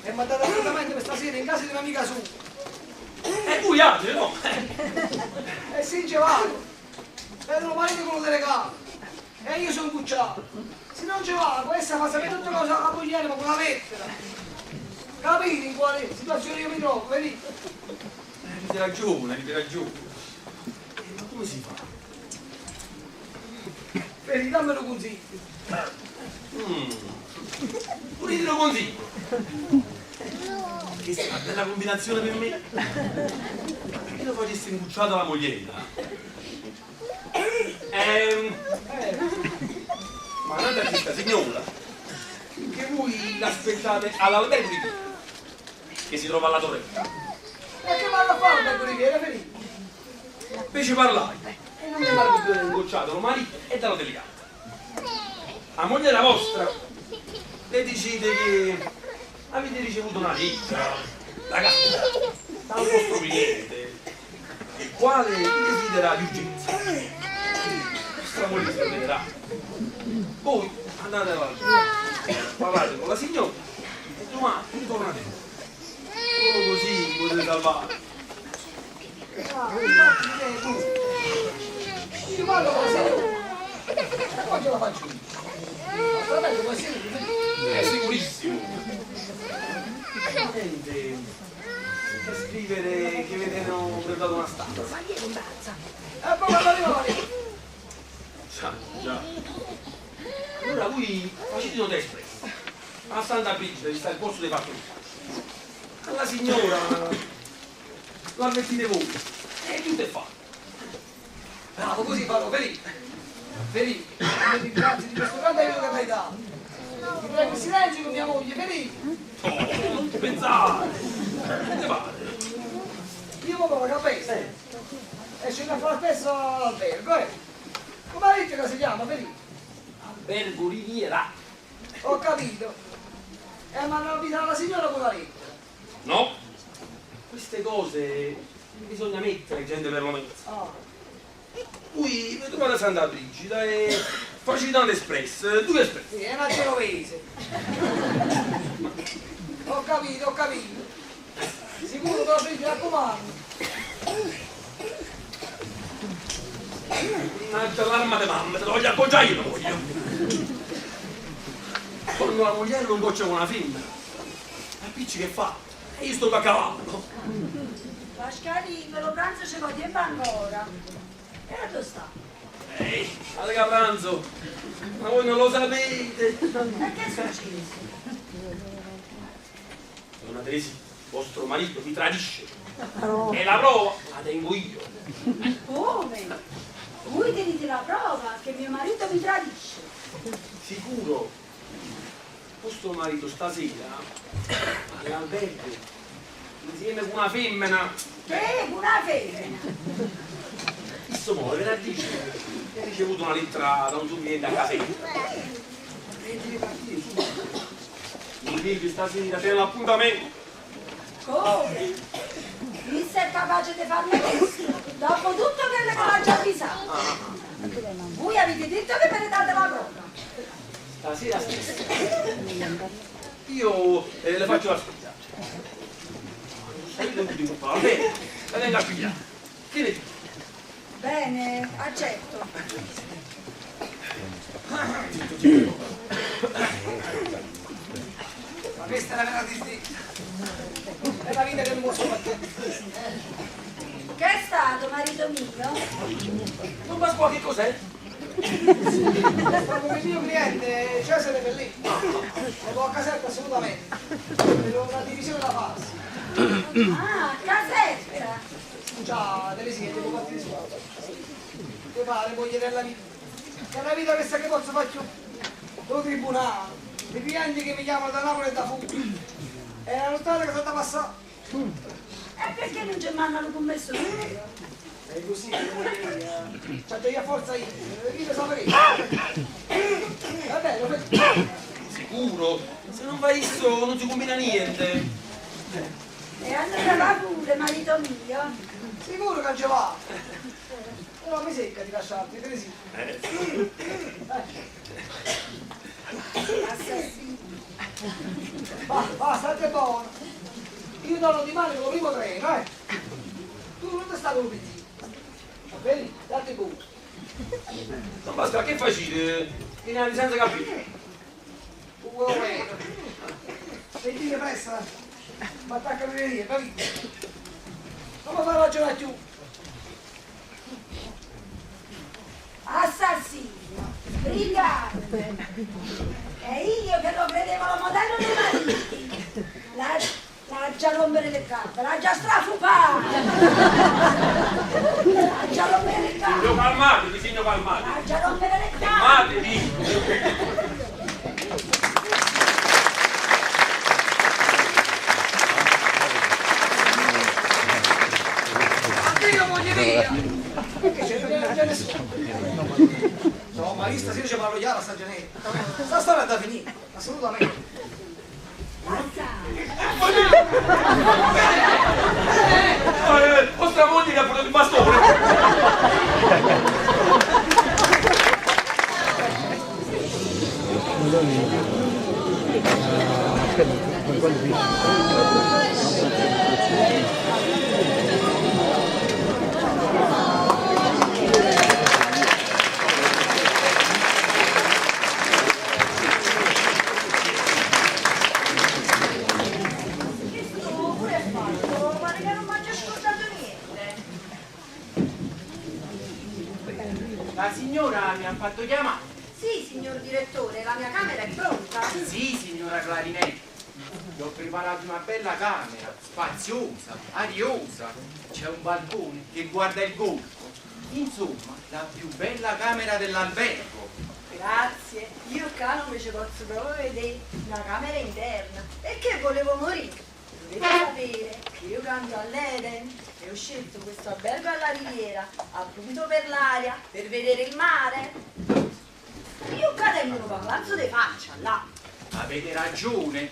e mi ha dato appuntamento per stasera in casa di un'amica sua. E lui altri, no? E sì, ci vado. Erano marito con un delegato. E io sono cucciato. Se non ci vado, questa fa sapere tutte cose a cogliere, ma con una lettera. Capite in quale situazione io mi trovo, vedi? Avete ragione, avete ragione. Ma come si fa? Vedi, dammelo consiglio. Pure te lo consiglio. Che sia una bella combinazione per me. Che lo facessi imbucciato alla moglietta. Ma andate a questa signora che voi l'aspettate all'albergo di Pisa, che si trova alla Torretta. E che vado a fare l'albergo di Piera, vedi? Invece parlai e non mi pare più dell'imbocciato, lo marito e dallo delegato. La moglie della vostra le dicete che avete ricevuto una lettera da casa dal vostro cliente, il quale desidera di urgenza. Vostra moglie si vedrà. Voi andate avanti, parlate con la signora e domani tornate. Solo così potete salvare. Io parlo con la signora. E poi ce la faccio io. Fratello, ma sì, È sicurissimo. Niente. Per scrivere che vedevano preparato una stanza. e poi quando arriva Già. Allora voi facete nota espressa. A Santa Brigida, che sta il posto dei fattori. Alla signora lo avvertite voi. E tutto è fatto. bravo, così farò, vedi? Vedi? Grazie di questo grande aiuto che mi hai dato. Ti prego silenzio con mia moglie, vedi? Oh, non pensare. Che ne fate? Io proprio la capisco. E scendo a fare spesso all'albergo, eh? Come hai detto che si chiama, vedi? Albergo Riviera. Ho capito. E mi hanno avvisato la signora con la lettera. No. Queste cose bisogna mettere gente per lo mezzo. Ah. Voi vi trovate a Santa Brigida e facilitando espress, 2 espress. Sì, è una genovese. Ho capito. Sicuro che la prendi, mi raccomando. Mannaggia l'arma di mamma, te lo voglio appoggiare io, lo voglio. Quando la moglie non goccia con una femmina, la picci che fa? E io sto a cavallo. Pascalino, lo pranzo ce l'ho tempo ancora. E dove sta? Ehi, fate che pranzo, ma voi non lo sapete. E che è successo? Donna Teresi, vostro marito vi tradisce. E la prova la tengo io. Come? Voi tenete la prova che mio marito mi tradisce. Sicuro, vostro marito stasera all'albergo, insieme con una femmina, Che una femmina? questo muore, ve la dice, che ha ricevuto una lettera da un suo cliente a casa. E deve partire subito. Mi dice stasera c'è l'appuntamento. Come? Mi sei capace di farmi questo? Dopo tutto quello che l'ho già avvisato. Voi avete detto che me ne date la prova. Stasera stessa. Io le faccio la spesa. Io non ti va bene, la venga a pigliare. Che ne dici? Bene, accetto. Ma questa è la vera tristezza. È la vita che non posso fare. Che è stato, marito mio? Non Pasqua, che cos'è? Proprio il mio cliente Cesare Bellini. Ne può a casetta assolutamente. Vedo una divisione da farsi. Ah, casetta. Già, delle sì, devo partire su. Che pare, moglie della vita. Che è la vita questa che posso fare più. Lo tribunale, i clienti che mi chiamano da Napoli e da Fuga. È la strada che sono da passare. E perché non ci mandano commesso lui? È così, moglie mia. C'ho io a forza io lo sapevo. Vabbè, lo faccio. Sicuro? Se non vai sto non si combina niente. E allora va pure, marito mio. Sicuro che ce va. Però mi secca di lasciarti, Teresina. Assassino. Basta, state buono. Io torno di male con lo primo treno, eh. Tu non ti stai con benzina. Va bene? Date pure. Non basta, che facite? Finali senza capire. Uomo meno. Sentite pressa. Ma attacca le vie, capito? Non mi fa ragionare più. Assassino, brigante. E io che lo credevo lo modello dei mariti. L'ha già rompere le gambe, l'ha già strafupare. L'ha già rompere le gambe. Signo calmatevi, signo calmatevi. L'ha già rompere le gambe. Calmatevi. Io voglio via! Perché c'è nessuno? No, ma io stasera ci parlo chiaro a stagionetta. Sta storia è da finire, assolutamente. Vostra moglie che ha portato il bastone. La signora mi ha fatto chiamare. Sì, signor direttore, la mia camera è pronta. Sì, signora Clarinetti. Le ho preparato una bella camera, spaziosa, ariosa. C'è un balcone che guarda il golfo. Insomma, la più bella camera dell'albergo. Grazie, io qua non mi ci posso proprio vedere una camera interna. E che volevo morire? Dovete sapere che io canto all'Eden e ho scelto questo albergo alla riviera, appunto per l'aria, per vedere il mare. Io qua tengo un palazzo di faccia, là. Avete ragione.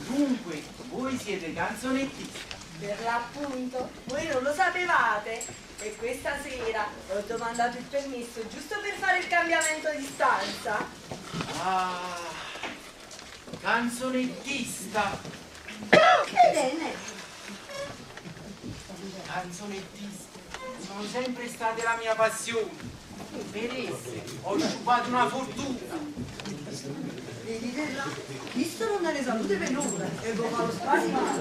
Dunque, voi siete canzonettisti. Per l'appunto, voi non lo sapevate e questa sera ho domandato il permesso giusto per fare il cambiamento di stanza. Ah, canzonettista. Che bene! Canzonettiste sono sempre state la mia passione. Per esse ho sciupato una fortuna. Vedete là? Visto non ne salute per nulla e lo fa lo spasimato.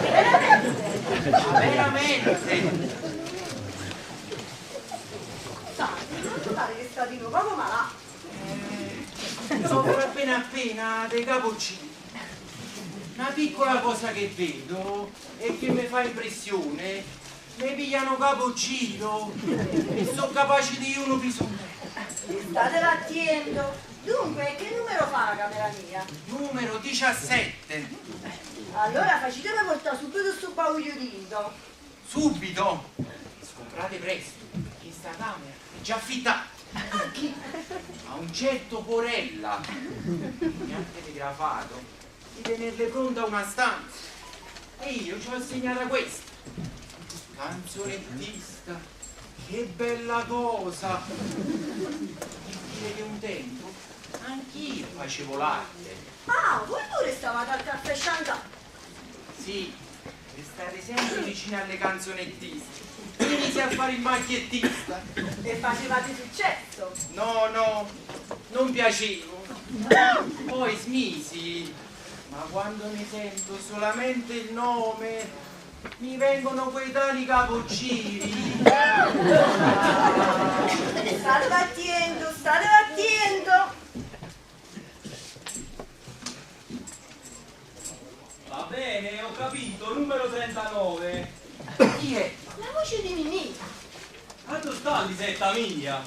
Veramente? Ma veramente? Senti, non pare che sta di nuovo proprio malato. Soffro appena dei cappuccini. Una piccola cosa che vedo e che mi fa impressione, mi pigliano cappuccino e sono capace di uno bisogno. State battendo. Dunque, che numero fa la camera mia? Numero 17. Allora facetemi portare subito sto bagliorino. Subito? Scomprate presto, perché sta camera è già affittata. A chi? A un certo Porella. Mi ha telegrafato di tenerle pronta una stanza. E io ci ho assegnata questa. Canzonettista, che bella cosa. Dire che un tempo anch'io facevo l'arte. Ah, voi pure stavate al caffè Shanghai? Sì, e state sempre vicini alle canzonettiste. Inizi a fare il macchiettista. E facevate successo? No, non piacevo. Poi smisi. Ma quando ne sento solamente il nome, mi vengono quei tali capociri. State battendo, state battendo! Va bene, ho capito, numero 39. Chi è? La voce di Mimì. Ma tu sta Lisetta mia?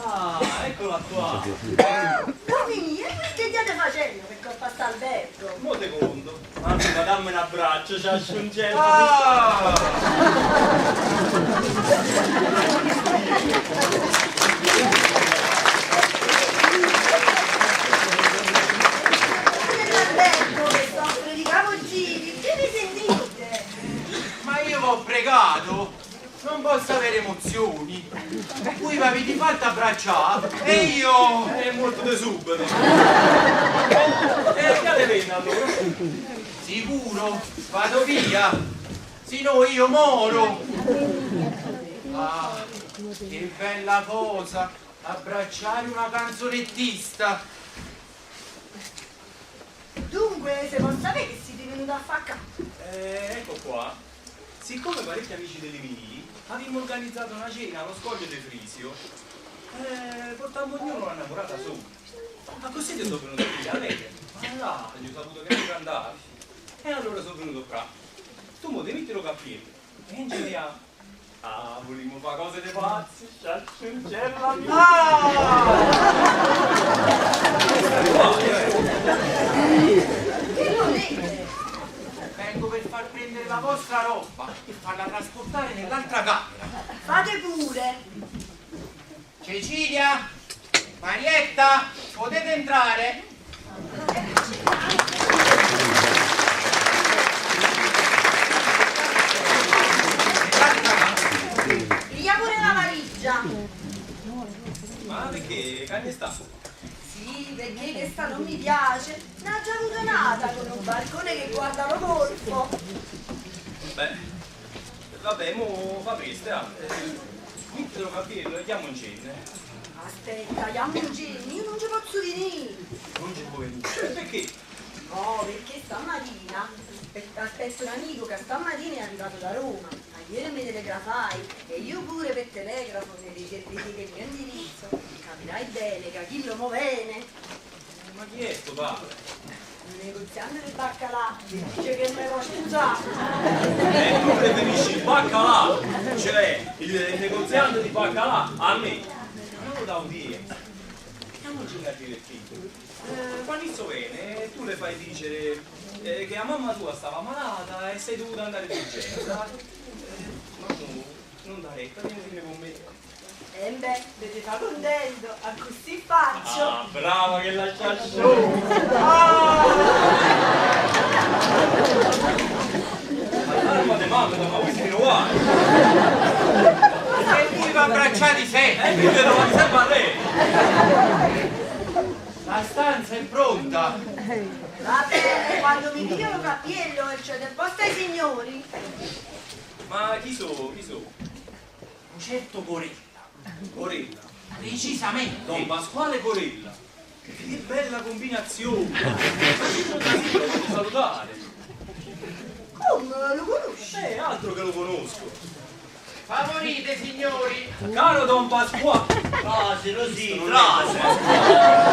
Ah, eccola qua. No, Mimì, e voi che state facendo per colpa sta albergo? Mo te conto. Arriva, dammi un abbraccio, ci aggiungiamo. Ah! L'albergo che soffre di capogiri spiegato? Non posso avere emozioni. Voi mi avete fatto abbracciare e io... È molto de subito. Che le venne allora? Sicuro? Vado via? Se no io moro. Ah, che bella cosa, abbracciare una canzonettista. Dunque, se posso sapere che siete venuti a fare qua? Ecco qua. Siccome parecchi amici delle miei avevamo organizzato una cena allo scoglio di Frisio, portammo ognuno una innamorata sola. Ma così ti sono venuto qui a lei. Ma là, gli ho saputo che devi andare. E allora sono venuto qua. Tu mo ti metti lo cappiello e ingegniamo. Ah, volimmo fare cose di pazzi, sciacciuncella mia! Che volete? Vengo per far prendere la vostra roba e farla trasportare nell'altra camera. Fate pure. Cecilia, Marietta, potete entrare? Piglia pure la valigia. Ma perché? Che sta? Sì, perché questa non mi piace. Ne ha già avuto nata con un balcone che guarda lo golfo. Beh, vabbè, mo fa presto, metti lo capello e diamo un cenno. Aspetta, chiamo un genio, io non ci posso venire. Non ci puoi venire. Perché? No, perché stamattina aspetto un amico che stamattina è arrivato da Roma. Ma ieri mi telegrafai e io pure per telegrafo mi richiedi il mio indirizzo. Capirai bene che a chi lo muovene. Ma chi è sto padre? Il negoziante del baccalà dice che me lo scusato. Tu preferisci il baccalà, cioè il negoziante di baccalà, a me. Non lo da udire. Andiamoci a divertire. Quando sto bene, tu le fai dire che la mamma tua stava malata e sei dovuta andare d'urgenza. Ma tu non da retta, vieni con me. Beh, vedi fa contento, a così faccio. Ah, brava che la ciasciù! Ma te mamma, ma voi siete uguali! E voi vi abbracciate sempre! E quindi lo fate sempre a lei! La stanza è pronta! Va bene, quando mi piglio lo cappiello e c'è del posto ai signori. Ma chi so? Chi so? Un certo Corella. Corella. Precisamente! Don Pasquale Corella. Che bella combinazione! Ma che lo voglio salutare! Come lo conosci? Altro che lo conosco! Favorite signori! Caro Don Pasquale! Trasilo, sì, trasilo!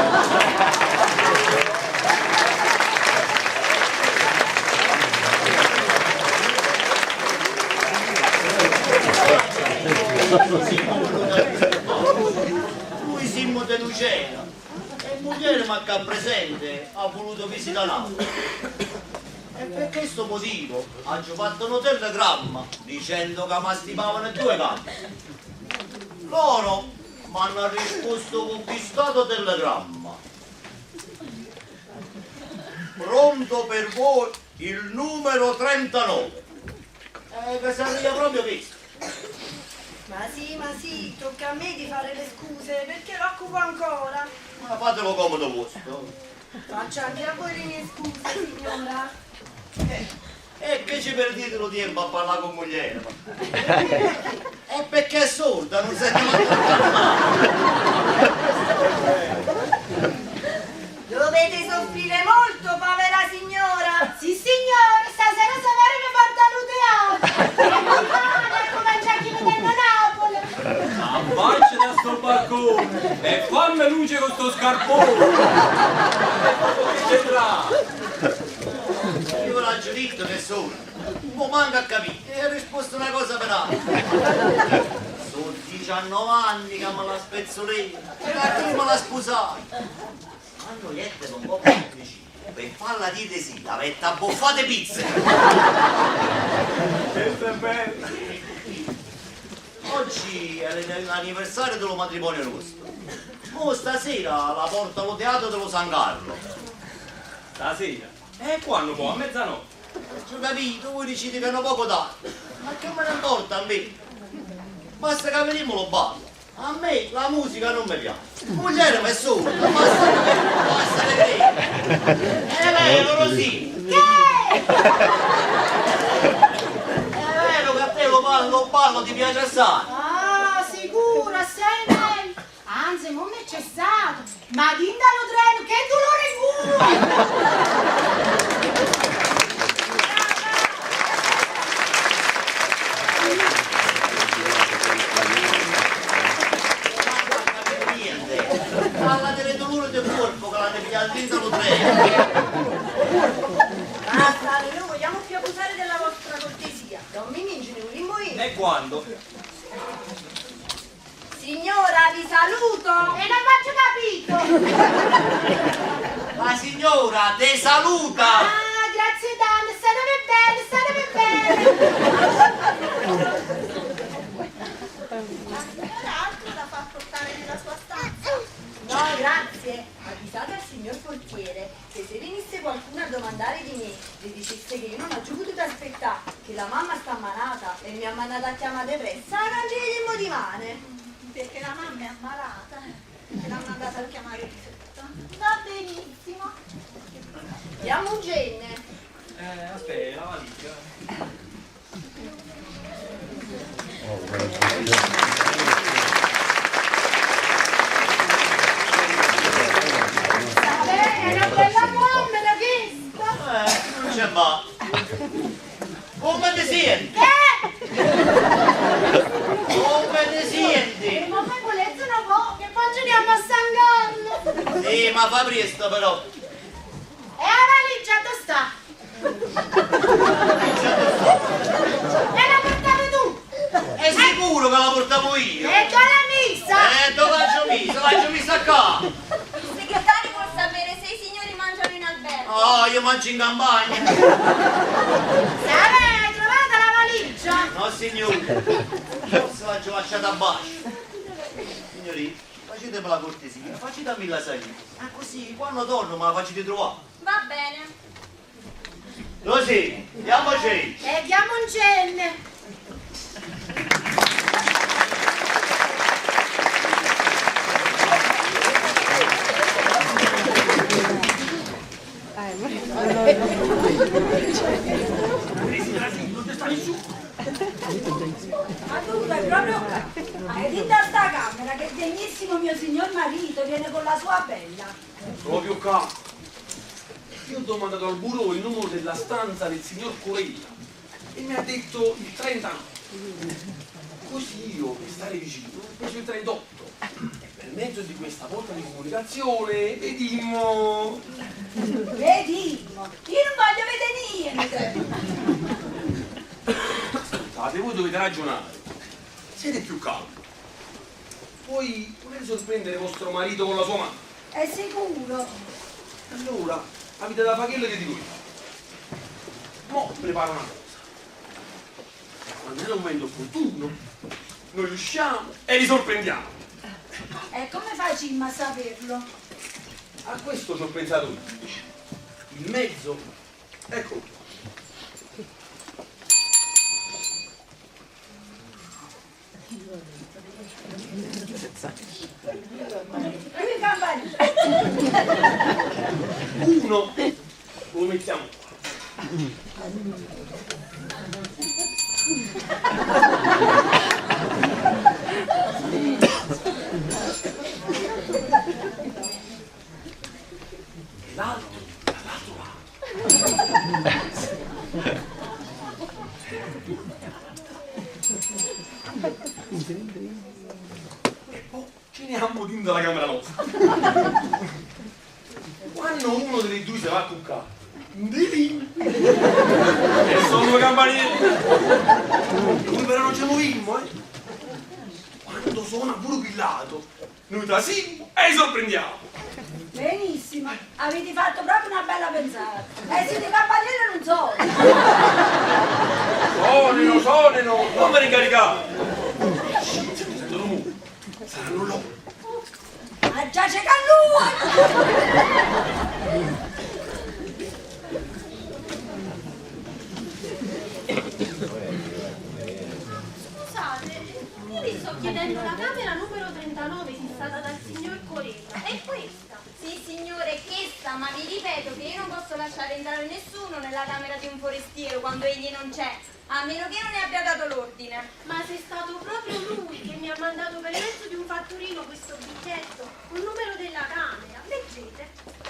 Lui siamo di Lucena e moglie ma che presente ha voluto visitare e per questo motivo ha fatto un telegramma dicendo che mi stimavano 2 gambe. Loro mi hanno risposto con questo telegramma: pronto per voi il numero 39. Che sarebbe proprio questo. Ma sì, tocca a me di fare le scuse perché l'occupo ancora. Ma fatelo comodo vostro. Faccio anche a voi le mie scuse, signora. E che ci perdete lo tempo a parlare con moglie? E perché è sorda, non sente mai. Dovete soffrire molto, povera signora. Sì, signore, stasera Savare mi porta all'uteatro. E come già chi vedendo Napoli. Abbacci da sto balcone e fammi luce con sto scarpone! Che c'entra? Io l'ho già detto che sono. Non manca a capire. E ho risposto una cosa per l'altra. Sono 19 anni che me la spezzoletta. E la prima la sposata. Quando niente non può più vicino. Per farla dite sì, avete abbuffate pizze. Questo è bello! Oggi è l'anniversario dello matrimonio nostro. Mo stasera la porto allo teatro dello San Carlo. Stasera? E quando può? A mezzanotte? Ho capito, voi dicete che hanno poco dato, ma che me ne importa a me? Basta che veniamo lo ballo. A me la musica non mi piace. Moglie mi è sola, basta vedere. È vero, sì. Che? È vero che a te lo ballo ti piace assai. Ah, sicuro, sei meglio. Anzi, non mi c'è stato. Ma din dallo treno, che dolore in cuore! Parla delle dolore del corpo che l'hanno pigliato dentro lo treno. Basta, noi vogliamo più abusare della vostra cortesia. Non mi mingine un rimboino. E quando? Signora, vi saluto! E non faccio capito! La signora te saluta! Ah, grazie tante, statevi bene! La signora ha altro da far portare nella sua stanza? No, grazie. Avvisate al signor portiere che se venisse qualcuno a domandare di me, le dicesse che io non ho più potuto aspettare, che la mamma sta ammalata e mi ha mandato a chiamare presso, non ci vediamo di mane. Perché la mamma è ammalata e l'hanno andata a chiamare di tutto. Va benissimo. Chiamo un genne. Aspetta, la valigia. È una bella bomba, questa! Non c'è va. Come ti senti? Come ti senti? Ma poi volete una po', che poi ci andiamo a stangando! Sì, ma fa presto però. E la valigia dove sta? E la portavi tu? È sicuro che la portavo io? E dove l'ha messa? Dove l'ho messa qua? Il segretario vuol sapere se i signori mangiano in albergo. Oh, io mangio in campagna. Sara, hai trovata la valigia? No signore, forse l'ho lasciata a basso. Signori, facetemi la cortesia, facetemi la salita. Ah, così quando torno me la facete trovare. Va bene. Così, andiamoci. E chiamo un genne. Ma tu è proprio... Hai detto a sta camera che il degnissimo mio signor marito viene con la sua bella. Proprio qua. Io ho domandato al bureau il numero della stanza del signor Corella e mi ha detto il 39. Così io, per stare vicino, ho preso il 38. E per mezzo di questa porta di comunicazione, vedimmo... Vedimmo, io non voglio vedere niente. Ascoltate, voi dovete ragionare. Siete più calmi. Poi volete sorprendere vostro marito con la sua mano. È sicuro. Allora, avete da fare quello che dico io. Mo preparo una cosa. Quando è un momento opportuno, noi usciamo e li sorprendiamo. E come facciamo a saperlo? A questo ci ho pensato io. Il mezzo, ecco. Qui campanile. Uno lo mettiamo qua. L'altro dall'altro lato. E poi ceniamo dentro la camera nostra. Quando uno dei due si va a cuccare, e sono due campanelli. Noi però non ci muovimmo, Quando suona pure pillato, noi trasimmo e sorprendiamo. Benissimo, avete fatto proprio una bella pensata. E siete campanile non so. Sonino, non me ne incaricate. Sento rumore, saranno loro. Ma già c'è Callua! chiedendo la camera numero 39 fissata dal signor Corella. È questa. Sì, signore, questa, ma vi ripeto che io non posso lasciare entrare nessuno nella camera di un forestiero quando egli non c'è, a meno che non ne abbia dato l'ordine. Ma se è stato proprio lui che mi ha mandato per mezzo di un fattorino questo biglietto, un numero della camera. Leggete.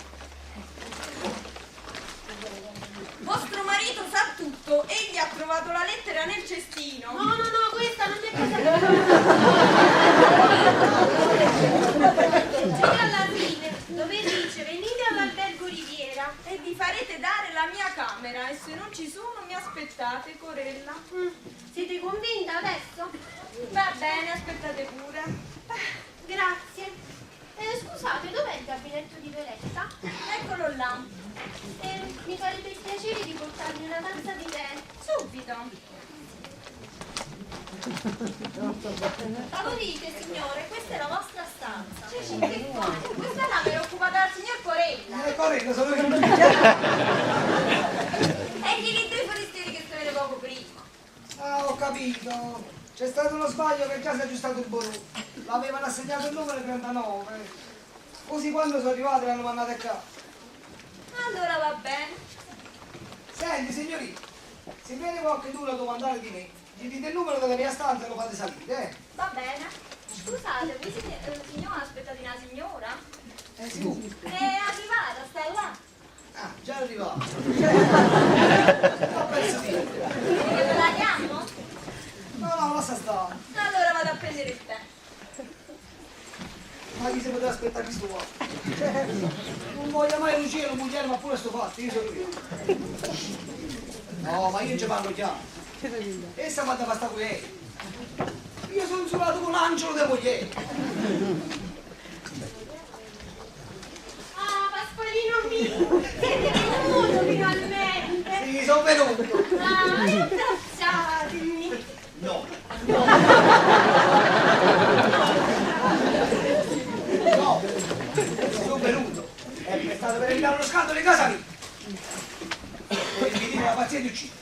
Vostro marito sa tutto, egli ha trovato la lettera nel cestino. No, questa non è casa. C'è alla fine, dove dice venite all'albergo Riviera e vi farete dare la mia camera e se non ci sono mi aspettate, Corella. Siete convinta adesso? Va bene, aspettate pure. Grazie. Scusate, dov'è il gabinetto di Violetta? Eccolo là. Mi farebbe il piacere di portarmi una tazza di tè. Subito. Favorite, signore, questa è la vostra stanza. Che cosa? Questa camera è occupata dal signor Corella. Corella, sono io. E gli altri forestieri che si vede poco prima. Ah, ho capito. C'è stato uno sbaglio che già si è aggiustato il borò. L'avevano assegnato il numero 39. Così quando sono arrivati l'hanno mandato a casa. Allora va bene. Senti, signorina, se viene qualcuno a domandare di me, gli dite il numero della mia stanza e lo fate salire, Va bene. Scusate, voi siete il signore, aspettate una signora? Sicuro. È arrivata, sta là. Ah, già è arrivato. Ho perso tempo. Che me la chiamo? No, lascia stare. Allora vado a prendere il tè. Ma chi si poteva aspettare questo qua? Non voglio mai un cielo, moglie, ma pure sto fatto, io sono io. No, ma io ci parlo chiaro. Essa mi ha dato questa qui. Io sono solato con un angelo di moglie. Ah, Pasqualino mio, siete venuto finalmente. Sì, sono venuto. Ah, abbracciatemi. No. Sono venuto. È stato per evitare uno scandalo in casa mia. E mi dico la pazienza di uccidere.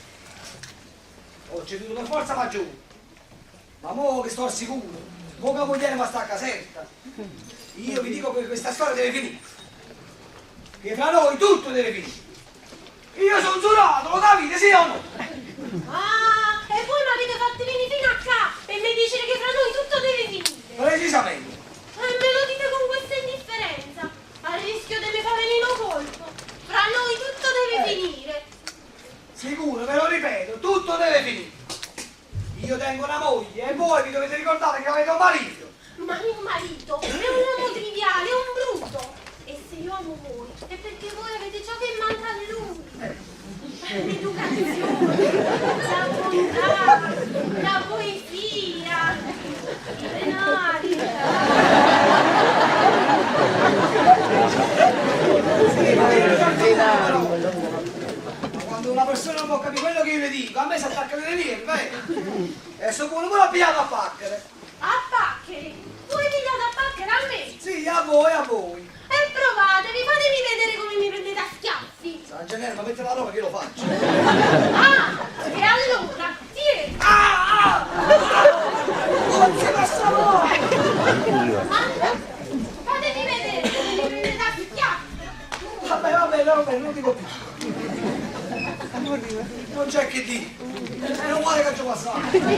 Ho ceduto per forza maggiore. Ma mo che sto al sicuro, mo che moglie mi sta a caserta. Io vi dico che questa storia deve finire. Che fra noi tutto deve finire. Io sono giurato, lo capite, sì o no? Ah, e voi mi avete fatto venire fino a qua e mi dicete che fra noi tutto deve finire. Precisamente. E me lo dite con questa indifferenza, a rischio di me fare venire un colpo. Fra noi tutto deve finire. Sicuro, ve lo ripeto, tutto deve finire. Io tengo una moglie e voi vi dovete ricordare che avete un marito. Ma mio marito è un uomo triviale, è un brutto. E se io amo voi è perché voi avete ciò che manca a lui. L'educazione, la bontà, la poesia, i denari. Quando una persona non può capire quello che io le dico, a me si attaccano le nerve. E sono pure pure pigliato a pacchere. A paccheri? Voi pigliate a pacchere a me? Sì, a voi, a voi. E provatevi, fatemi vedere come mi prendete a schiaffi. San Gennaro, ma mette la roba che io lo faccio. Ah, e allora, tieni. Non si passa voi! Fatemi vedere come mi prendete a schiaffi. Vabbè, non dico più. Non c'è che dire. È un male che ci passato. Prego,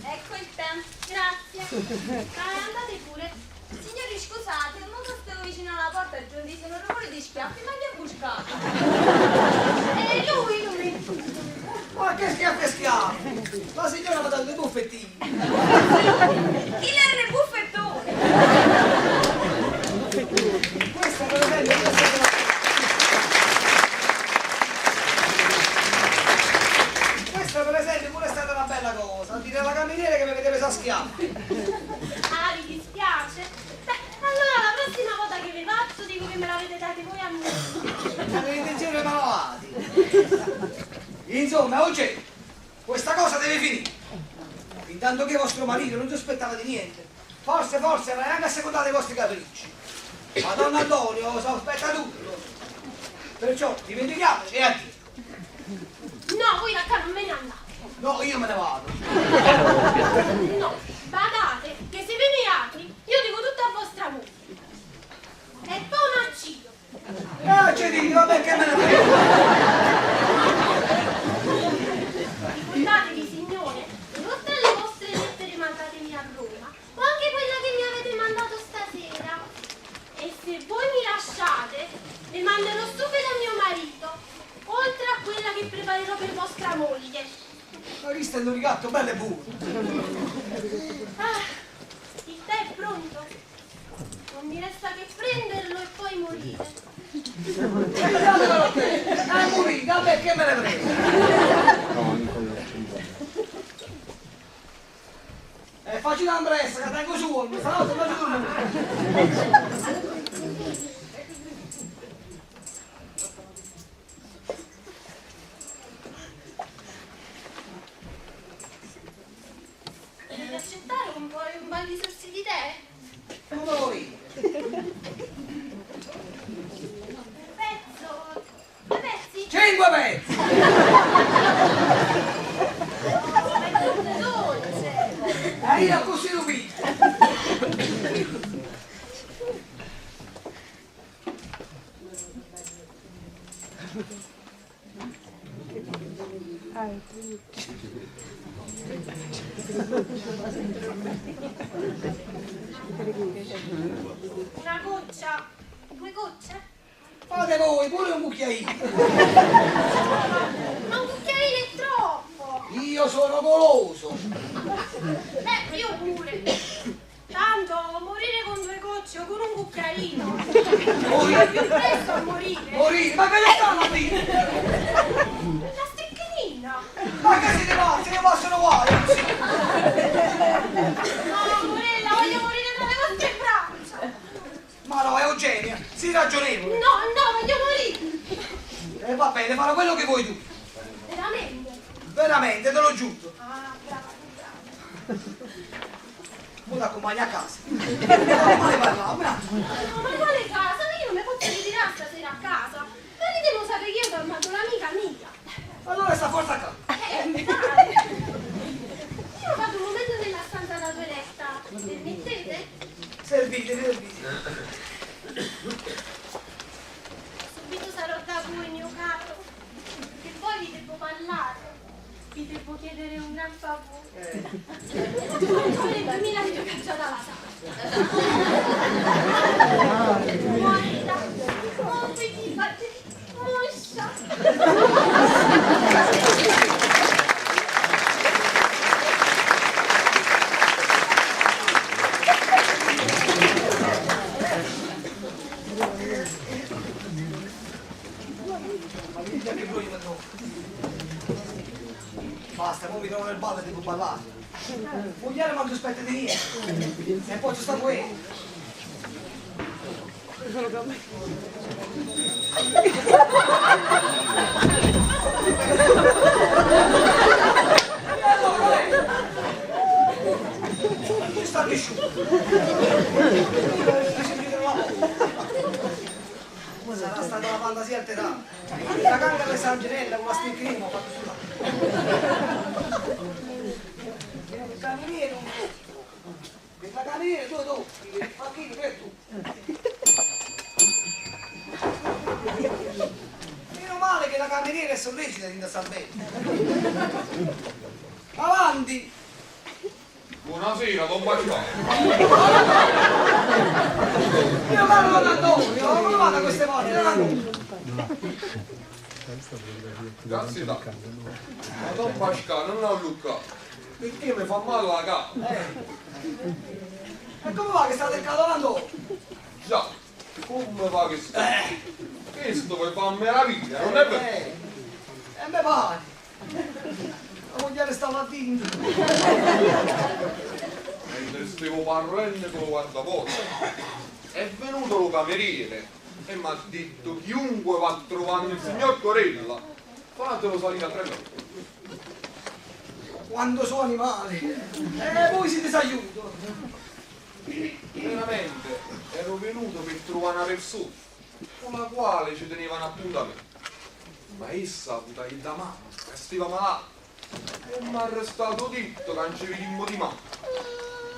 ecco il tè. Grazie. Andate pure. Signori, scusate, non stavo vicino alla porta e giungessero un rumore di schiaffi, ma chi ha buscato? Lui. Ma che schiaffi e schiaffi? La signora mi ha dato dei buffettini. Chi era il buffettone? Questa per esempio pure è stata una bella cosa, a dire alla cameriera che mi avete preso a schiaffi. Ah, vi dispiace? Beh, allora la prossima volta che vi faccio dico che me l'avete dati voi a me. Avete intenzione malvati. Insomma, oggi questa cosa deve finire. Intanto che vostro marito non si aspettava di niente. Forse era neanche assecondato i vostri capricci. Madonna Antonio si aspetta tutto. Perciò dimentichiamoci e addio. No, voi da qua non me ne andate. No, io me ne vado. No, badate, che se ve ne altri, io dico tutto a vostra moglie. E poi un accido. Ci dico, vabbè che me ne frega. Ricordatevi, signore, oltre alle vostre lettere mandatemi a Roma, o anche quella che mi avete mandato stasera. E se voi mi lasciate, le manderò subito a mio marito, oltre a quella che preparerò per vostra moglie. Ma visto il gatto, bello e buono. Ah, il tè è pronto. Non mi resta che prenderlo e poi morire. Datelo te, morire, vabbè che me ne frega. Facci una impressa, che tengo su, mi sta notte faccio dormire. Dovete accettare un bel di sorsi di tè? Come lo vedi? Pezzo? 2 pezzi? 5 pezzi! Ma è tutto dolce! Io così lo vedo. Una goccia? 2 gocce? Fate voi, pure un cucchiaino. Ma un cucchiaino è troppo! Io sono goloso. Io pure! Tanto morire con 2 gocce o con un cucchiaino! Morire. Più presto a morire! Morire, ma che ne stanno a dire? La stecchinina! Ma che siete pazzi, ne possono guai? No, Morella, voglio morire tra le vostre braccia! Ma no, è Eugenia, sii ragionevole. No, voglio morire! E va bene, farò quello che vuoi tu. Veramente? Veramente, te lo giuro. Ah, bravo. Mo ti accompagni a casa. Come parlavo, un attimo. No, ma quale casa? Io non mi posso ritirare stasera a casa. Ma devo sapere che io ho fermato l'amica mia. Allora sta forza qua. Dai. Io ho fatto un momento nella stanza da toiletta. Permettete? Servite. Subito sarò da voi, mio caro. Che poi vi devo parlare. Vi devo chiedere un gran favore. Come le 2000 che ho cacciato alla sala. Guarda, come ti fate moscia. Basta, ora mi trovo nel ballo e devo ballare. Mogliare ma non aspetta di niente. E poi ci sta qui. Ci sta cresciuto. Sarà stata una fantasia alterata. La canga di San Girella con la stecchina ho fatto sulla. Il cameriere un po'. Il cameriere tu, il facchino che è tu. Meno male che la cameriera è sollecita di andare bene. Avanti! Buonasera, Don Baciano. Io parlo con Antonio, come vado queste volte? Grazie tanto. Ma Don Pascale non ho luccato. Perché mi fa male la gamba? E come va che state calcolando? Già, come va che sta? Questo mi fa meraviglia, non è vero? E me pare. La moglie stamattina. Mentre stavo parlando con lo guardaporta, è venuto lo cameriere e mi ha detto chiunque va trovando il signor Corella, fatelo salire a 3 metri. Quando sono animali. Voi siete s'aiuto. Veramente ero venuto per trovare una persona con la quale ci tenevano appuntamento. Ma essa, puttana da mano, stava malata. E mi ha arrestato detto che non ci vedimmo di mano.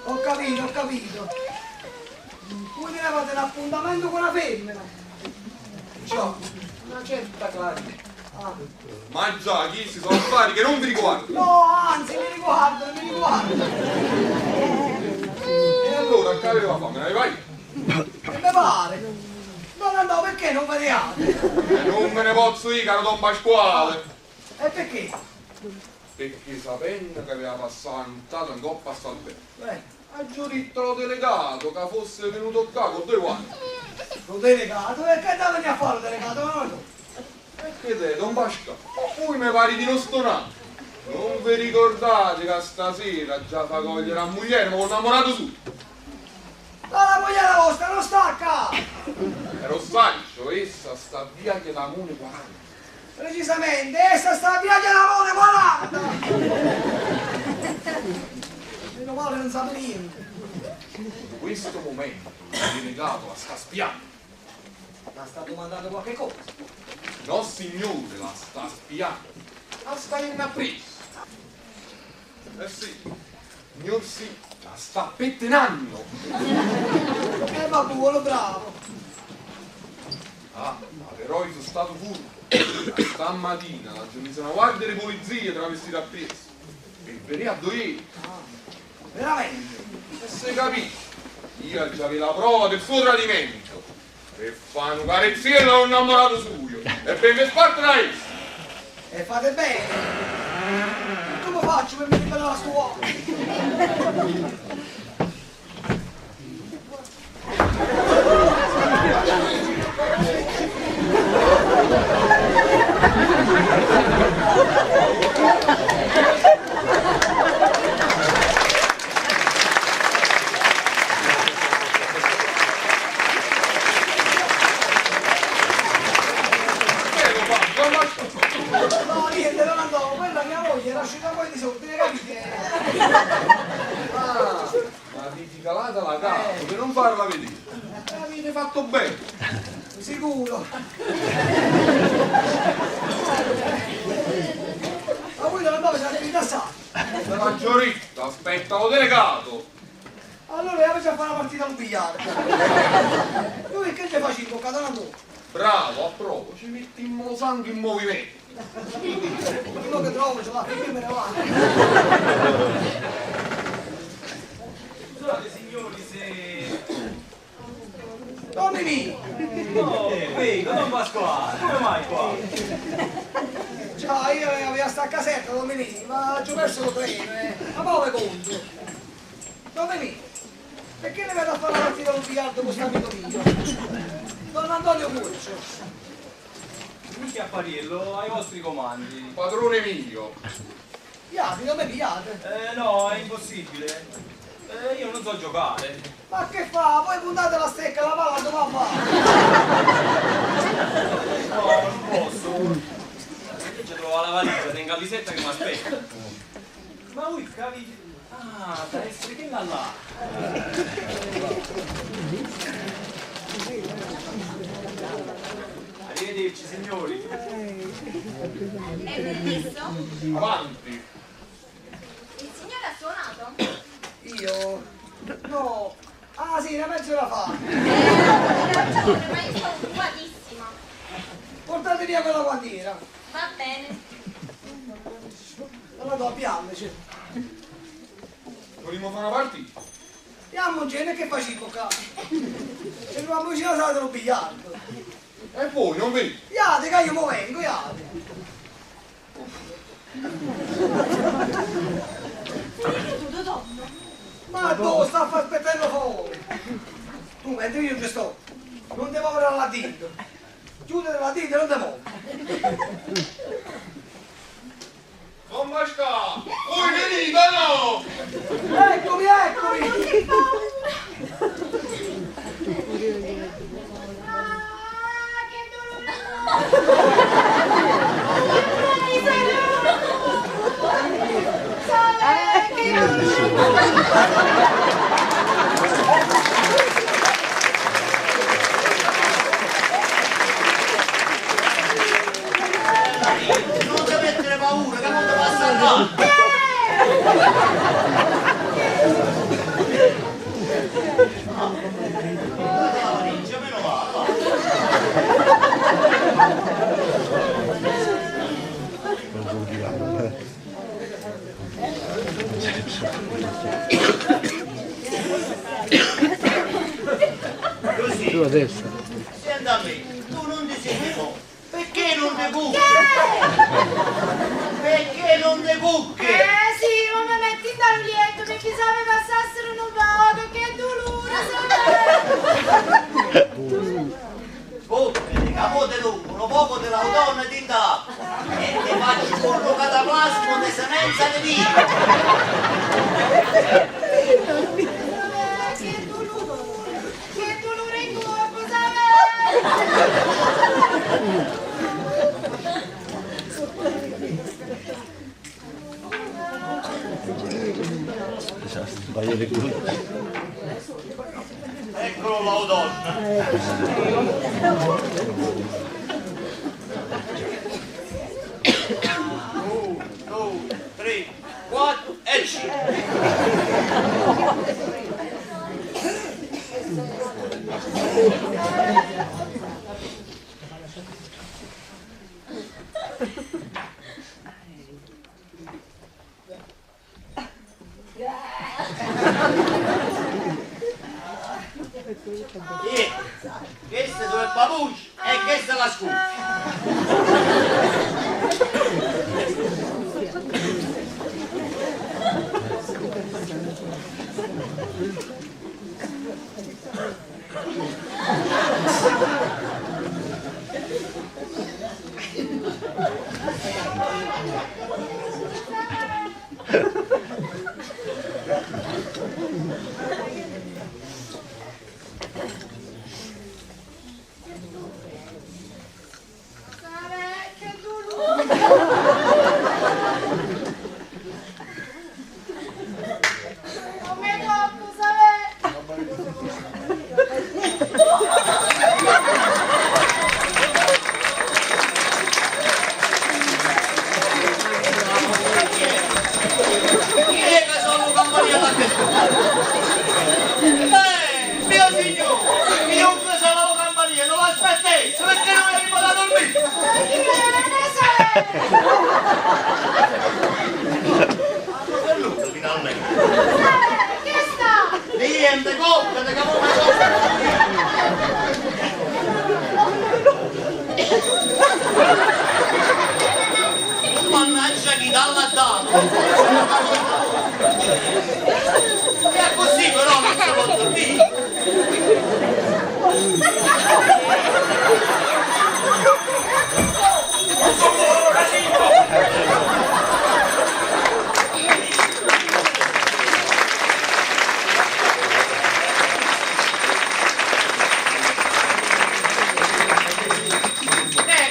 Ho capito. Voi tenevate un appuntamento con la femmina. Ciao, una certa clarità. Ah. Ma già, chi si sono affari che non vi riguardano? No, anzi, mi riguarda. E allora, che aveva fame, ne vai? Che mi pare? Non andavo perché non vediate? E non me ne posso dire, caro Don Pasquale. E perché? Perché sapendo che aveva passato in coppa a Salvetta, ha giuritto lo delegato che fosse venuto qua con 2 guanti. Lo delegato? E che dava a fare lo delegato? No. Perché te, Don Pasquale? Poi mi pare di non stonare. Non vi ricordate che stasera già fa cogliere a moglie, ma con innamorato su? Ma la moglie vostra non stacca! Ero saggio, essa sta via che la Mone 40. Precisamente, essa sta via che la Mone 40! Meno male non sa niente. In questo momento è legato a sta spiando. Ma sta domandando qualche cosa? No signore, la sta spiando. La sta inappresa. Eh sì, signor sì, la sta pettinando. Ma buono, bravo. Ah, ma però io sono stato furbo. Stamattina la giornata una guardia di polizia travestita appresso. E verrei a doere. Veramente? E se capite, io già avevo la prova del suo tradimento. E fanno un carezziello a un innamorato suo. E per me sparto da esso. E fate bene. Come faccio per venire dalla scuola? No, niente, non andavo, quella mia moglie era uscita poi di sotto, ne capite? Ah, ma ti calata la casa per non farla vedere. Avete fatto bene. Sicuro. Ma voi non andate a rilassare? La maggioretta, aspetta lo delegato. Allora avete a fare una partita al biliardo. Lui che te facevi con Catanatore? Bravo, approvo, ci mettiamo lo sangue in movimento. Quello che trovo ce l'ha, finché me ne va. Scusate signori se... Don Mimì! No, vedo, Don Pasquale, come mai qua? Già, io avevo sta casetta, Don Mimì, ma ci ho perso lo treno, Ma poi conto. Don Mimì, perché ne vedo a fare la partita al biliardo con questo amico mio? Don Antonio Curcio. Michi Appariello, ai vostri comandi. Padrone mio. Piate, non mi piate. No, è impossibile. Io non so giocare. Ma che fa? Voi puntate la stecca e la palla dove va? No, non posso. Invece trovo la valigia in camisetta che mi aspetta. Ma voi capi... Ah, deve essere che là. Arrivederci signori. È bellissimo. Avanti. Il signore ha suonato? Io? No. Ah sì, una mezz'ora fa. Hai ragione, ma io sono occupatissima. Portate via quella bandiera. Va bene. Non la do a piangerci. Vogliamo fare una partita? Andiamo in genere che facevo qua. Se non vicino alla sala dello biliardo. E voi non vedi? Iate che io mo vengo, iate. Tutto donno. Ma dove sta a far aspettare fuori? Tu mentre io ci sto, non devo avere la tinta. Chiudere la tinta e non devo. Non basta! Voi venite, no! Eccomi, eccomi! Non si mettere paura che non ti passa là. Meno così, senta a me, tu non ti siedi mo, perché non ti buchi? Perché non ti buchi? Sì, non mi metti in taglietto perché se mi passassero un poco, che dolore, Bucchi, capote lungo, un poco della donna ti dà e ti faccio un cataplasmo di semenza di vita. che dolore in corpo, sai? Eccolo la donna. Uno, due, tre, quattro e queste sono il papucci e questa è la scusa. Che dolore! Non mi tocco, sai? Chi è che sono Campania da questo? Mio signore, io che sono Campania, non l'aspettessi, perché non eri da dormire? Hanno venuto finalmente. Che sta? Niente, coppia, che come mannaggia chi dalla data. È così però non si può dormire.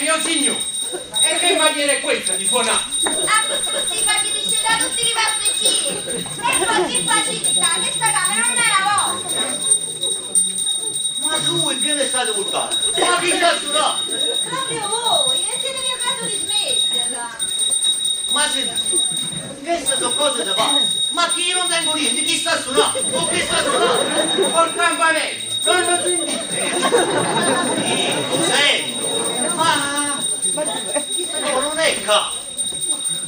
Mio signore, e che maniera è questa di suonare? Ah, così facilita da tutti i passeggini. E così facilita, questa camera non è la vostra. Ma tu e che ne state buttando? Ma chi sta suonando? Proprio voi, e siete mio caso di smetterla. Ma senti, queste sono cose da fare. Ma chi io non tengo niente, chi sta suonando? O chi sta suonando? Col campanello, non lo sentite? Lo sento. Ma no, non è caso.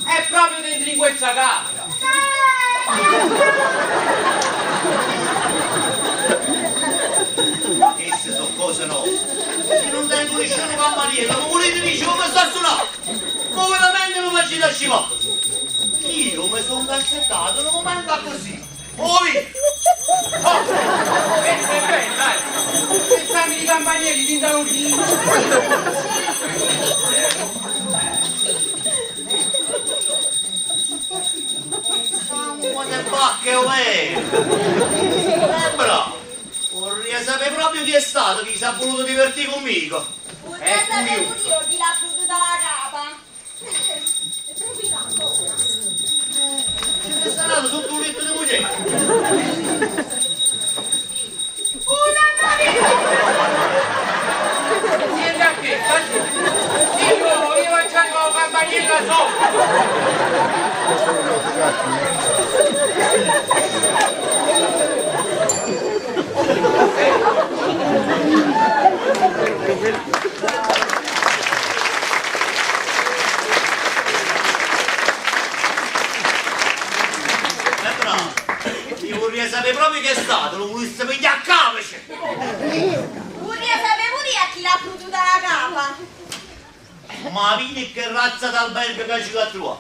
È proprio dentro in questa camera. Queste sono cose nostre. Se non tengo nessuno campanello, ma volete dire come sta suonando? Ma veramente mi faccio da scivare. Io mi sono cassettato, non mi manca così. Poi! Questa è bella, che stanno i campanelli di Indaurino. Quante bacche o bravo! Vorrei sapere proprio chi è stato chi si è voluto divertire conmigo. Vorrei sapere io chi l'ha potuta la capa. Tranquilla ancora. C'è stato sotto un letto di moglie. Una Siete a che? Io faccio il campanello. gliela so! Io vorrei sapere proprio che è stato, lo volesse pigliare a cavace! Vorrei sapere pure a chi l'ha potuta la capa. Ma vini che razza d'albergo che ci va a trovare?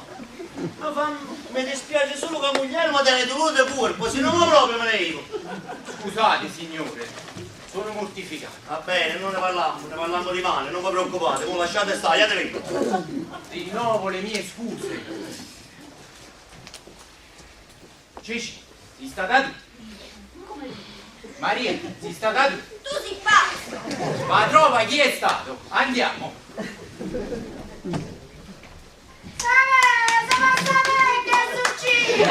Mi dispiace solo che la moglie mi tiene dolore di corpo, se no proprio me ne io. Scusate signore, sono mortificato. Va bene, non ne parliamo di male, non vi preoccupate, voi lasciate stare, andiate via. Rinnovo le mie scuse. Cici, si sta da tu. Maria, si sta da tu. Tu si pazzo. Ma trova chi è stato. Andiamo. Che succede?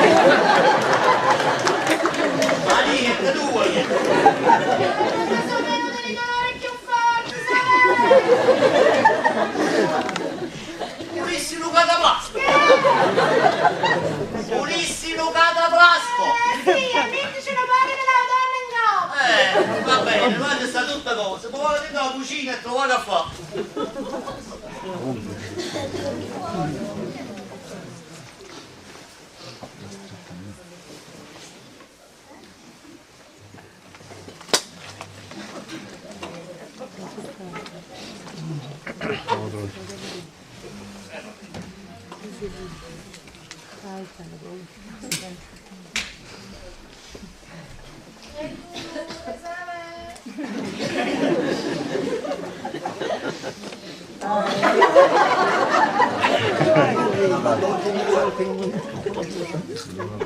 Maria, che tu vuoi? Sono venuti dei dolori più forti, Pulissimo cataplasco! Pulissimo cataplasco! sì, e diteci una pari della donna in groppa. Va bene, ma c'è sta tutta cosa, poi vado dentro la cucina e trovate a fare.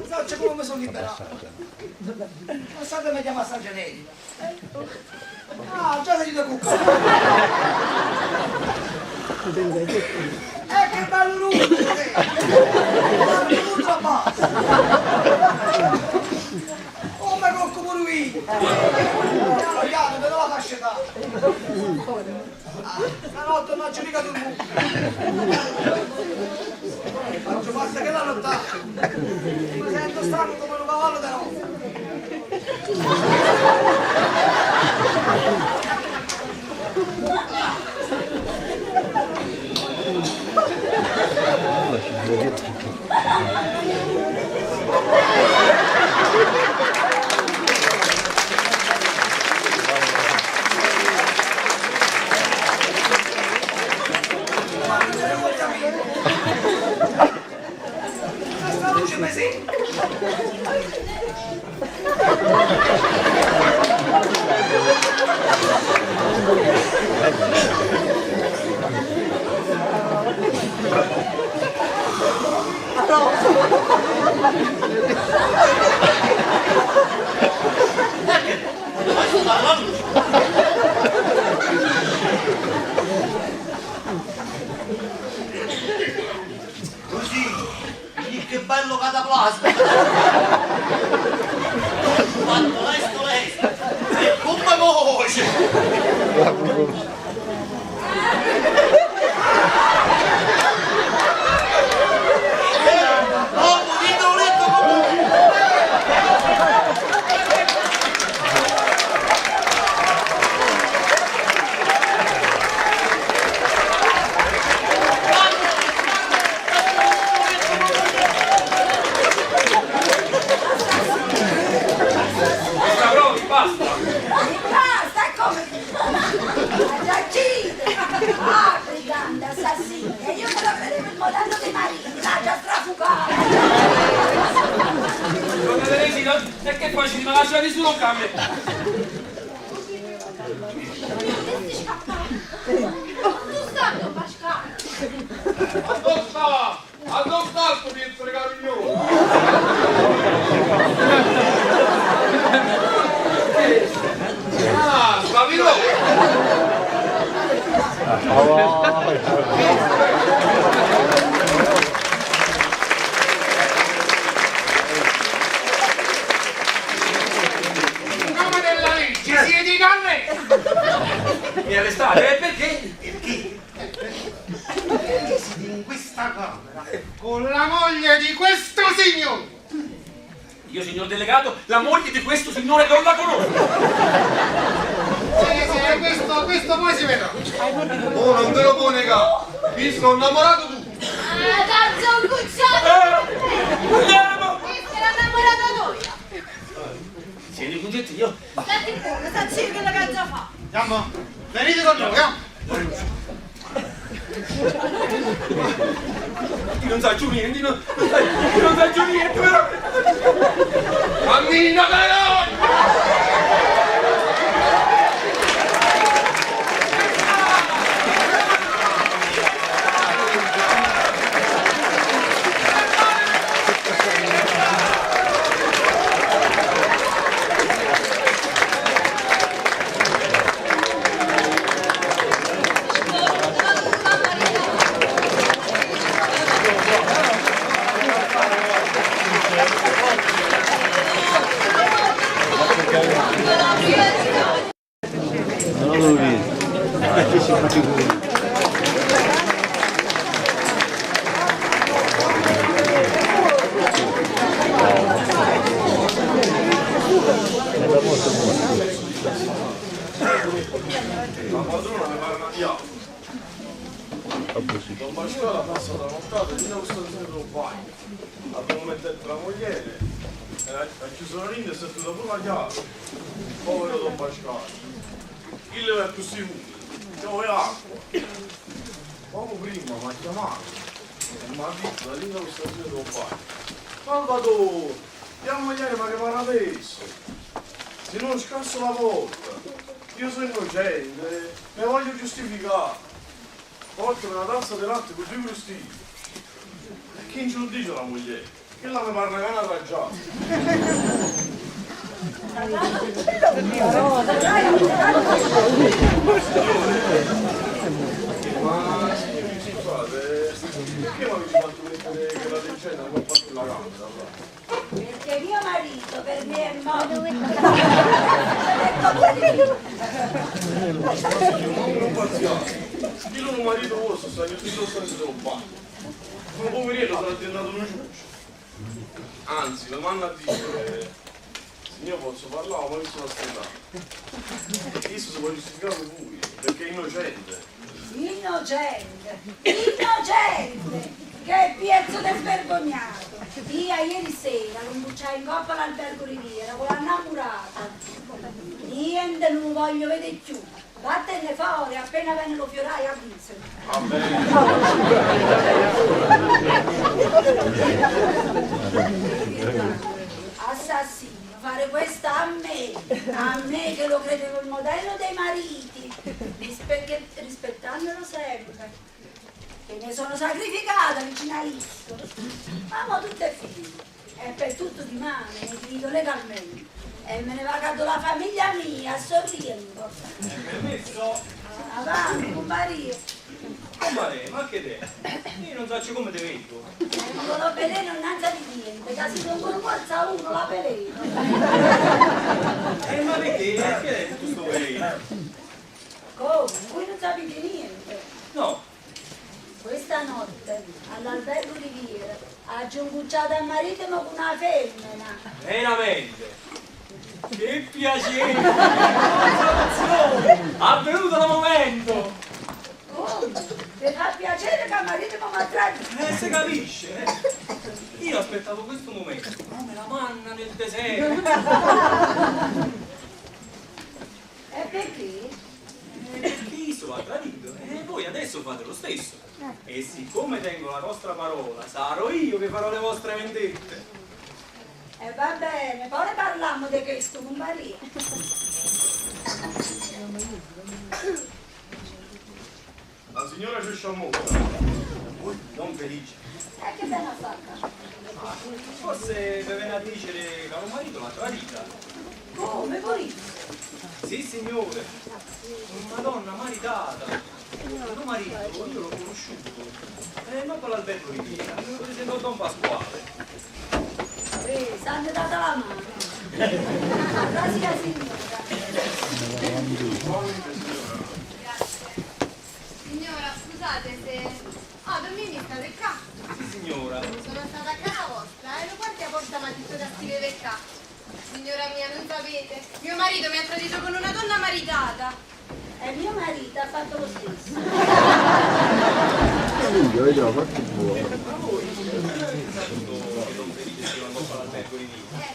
Sai come mi sono liberato? Passate mi chiama Sangianelli. Ah, già sei da cucca. Che bello lungo! Ultra basso! Come cocco pure qui! Piano piano, vedo la fascia. Stanotte non c'è mica dormito. Faccio basta che la nottata. Mi sento stanco come un cavallo da notte. Questa luce mi sente. Così, che bello cataplasma! Quanto lesto! E come voce! Basta, come? Giacchino! Ah, brigante assassino! E io me lo credevo il modello dei mariti, l'ha già strafugato! Donna Teresina, e che facili, ma lasciati solo un cambio. Che si scappato? Tu stai, Pasquale? Addosso sta sto piezzo di carignolo? Ah, spavilo! In nome della legge, siete in arresto! Mi arrestate? Perché? Perché siete in questa con la moglie di questo signore. Io, signor delegato, la moglie di questo signore non la conosco. Sì, questo poi si vedrà. Oh, non te lo può negare. Mi sono innamorato tu. Ah, Tarzan Cucciotto! Andiamo! Ti sei innamorato tu? Siedi con te, io. Senti buono, sta zitto che la cazzo fa? Andiamo, venite con noi, Non sai giù niente, non sai giù niente, però. Cammina però! La padrona mi pare una diavola. Don Pasquale passa la nottata e non sta dentro un bagno. Abbiamo messo la mogliere e ha chiuso la rinda e si è tutta pure la chiave. Povero Don Pasquale. Chi le va così umido? Piove acqua. Poco prima mi ha chiamato e mi ha detto la rinda sta dentro un bagno. Salvatore, la mogliere ma che parla adesso? Se non scasso la porta. Io sono innocente, mi voglio giustificare. Portami una tazza di latte con 2 crostini. E chi ce lo dice la moglie? Che la mi parla che è una traggiata. Ma signori, scusate, perché mi avete fatto mettere che la leggenda non ho fatto la camera? Perché mio marito per me è morto. Non pazziate. Io non ho un marito vostro, sta io sto dello bagno. Un poverino sarà diventato un ciuccio. Anzi, mi vanno a dire, se io posso parlare, ma io sono aspettato. Io si può giustificare voi, perché è innocente. Innocente, innocente, che piezzo del vergognato. Io ieri sera lo bucciai in coppa all'albergo Riviera con la innamorata. Niente, non lo voglio vedere più. Vattene fuori, appena viene lo fiorai avvisami. Assassino, fare questo a me che lo credevo il modello dei mariti, rispettandolo sempre, che ne sono sacrificata vicino a Isto. Ma mo tutto è finito, e per tutto di mano, mi divido legalmente, e me ne va a la famiglia mia, sorridendo. Permesso? Avanti, comparire. Compare, ma che te? Io non so come te vedo. Non lo veleno innanzi di niente, che se non forza uno la veleno. Ma perché? Perché è tutto veleno? Come? Voi non sapete niente? No. Questa notte all'albergo Riviera ha giuncucciato al marito ma con una femmina. Veramente? Che piacere! Ha venuto il momento! Come? Ti fa piacere che il marito mi ha tradito? Si capisce, Io aspettavo questo momento, come la manna nel deserto. E perché? Perché Iso ha tradito e voi adesso fate lo stesso. E siccome tengo la vostra parola, sarò io che farò le vostre vendette. E va bene, poi ne parliamo di questo, comparire. La signora c'è sciamosa. Non felice. E che bene ha fatto? Forse vi viene a dire che caro marito l'ha tradita. Come voi? Sì signore, una donna maritata. Mio marito, io l'ho conosciuto. Non per l'albergo Riviera, me lo presentò Don Pasquale. S'hanno dato la mano. Grazie signora. Signora, scusate se... Ah, Domini state qua? Sì signora? Sono stata a casa vostra e lo guardi a porta mi ha detto da scrivere qua. Signora mia, non sapete, mio marito mi ha tradito con una donna maritata. E mio marito ha fatto lo stesso.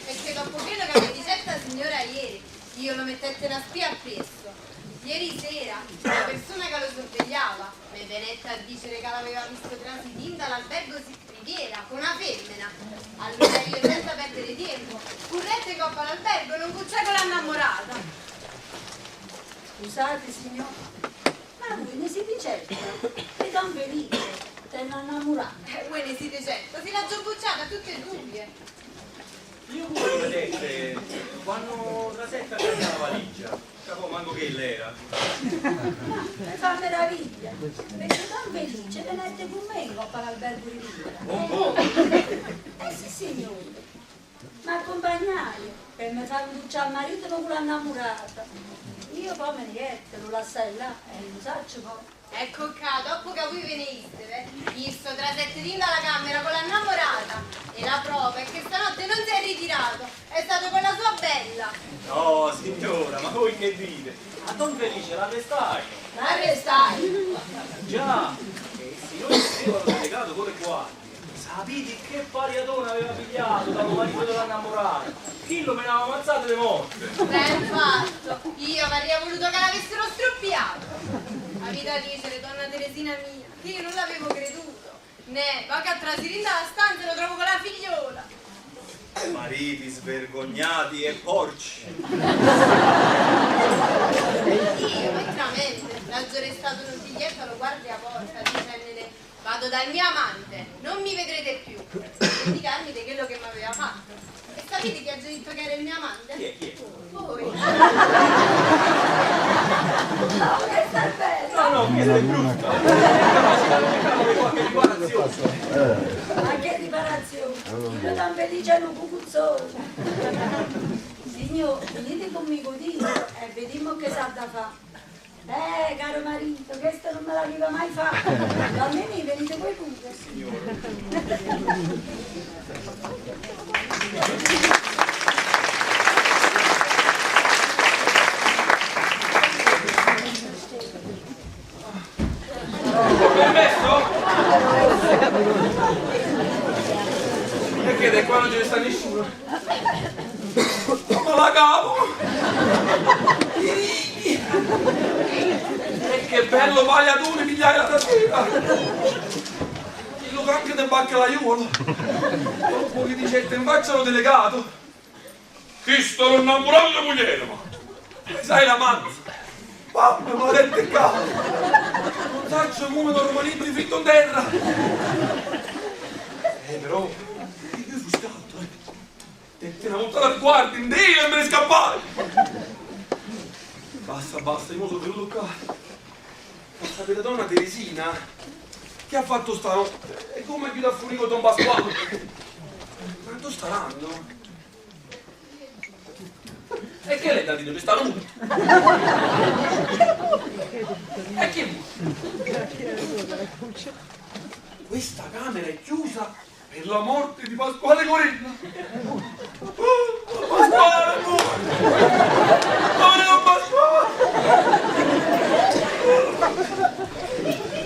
Perché dopo quello che mi diceva la signora ieri, io lo mettette una spia appresso. Ieri sera la persona che lo sorvegliava mi venette a dire che l'aveva visto transitare dall'albergo Riviera con una femmina. Allora io senza perdere tempo, corrette coppa all'albergo, non cuccia con l'innamorata. Scusate signora, ma voi ne siete certa? E Don Felice, te ne innamorato. Voi ne siete certo, si l'ha giobbucciata tutte e due. Io pure vedete, quando Rasetta prende la valigia, capo manco che l'era. Mi fa meraviglia, perché Don Felice venette con me in coppa all'albergo Riviera. Sì signore, ma accompagnai per mi far cucciare il marito con l'innamorata. Io poi me ne niente, lo lasciai là e non saccio poi. Ecco qua, dopo che voi veniste, io sto tra 7 dì dalla camera con l'innamorata e la prova è che stanotte non si è ritirato, è stato con la sua bella. No, signora, ma voi che dite? A Don Felice l'arrestai. L'arrestai? Già, e il signore avevano delegato con le guardie. Sapete che pariatona aveva pigliato dal marito dell'innamorato? Chi lo menava ammazzato di morte? Ben fatto, io avrei voluto che l'avessero struppiato. La vita dice, donna Teresina mia, che io non l'avevo creduto. Ne, va che a trasirinda la stanza lo trovo con la figliola. Mariti svergognati e porci. Io, veramente, l'aggiò restato un biglietto allo guardia porta dicendole vado dal mio amante, non mi vedrete più, per indicarmi di quello che mi aveva fatto. E sapete chi ha già detto che era il mio amante? Chi è? Chi è? Voi. Questa è bella! No, no, questa è brutta. Qualche riparazione. Ma che riparazione? Io Don Felice non cucuzzone. Signor, venite conmigo dito e vediamo che sa da fare. Caro marito, questo non me l'aveva mai fatto. Almeno venite voi pure. Permesso? Perché da qua non ce ne sta nessuno? Ma la capo! E che bello pagliatone pigliare la sera! Il luogo anche del baccalaiolo! Dopo che dicette in faccia l'ho delegato! Chi sto innamorato di moglie, ma! Sai la manza! Papà, maledetto e cavo! Non saccio come dormo libri fritto in terra! Però, io fu scaldo, Te una volta la guardi in Dio e me ne scappare! Basta, io mi sono venuto qua. Ma sapete, donna Teresina, che ha fatto stanotte? E come chiude a fuori con Don Pasquale? Ma dove staranno? E che lei da dire che stanno nudo? E che vuoi? Questa camera è chiusa per la morte di Pasquale Corella. Pasquale, amore! Don Pasquale!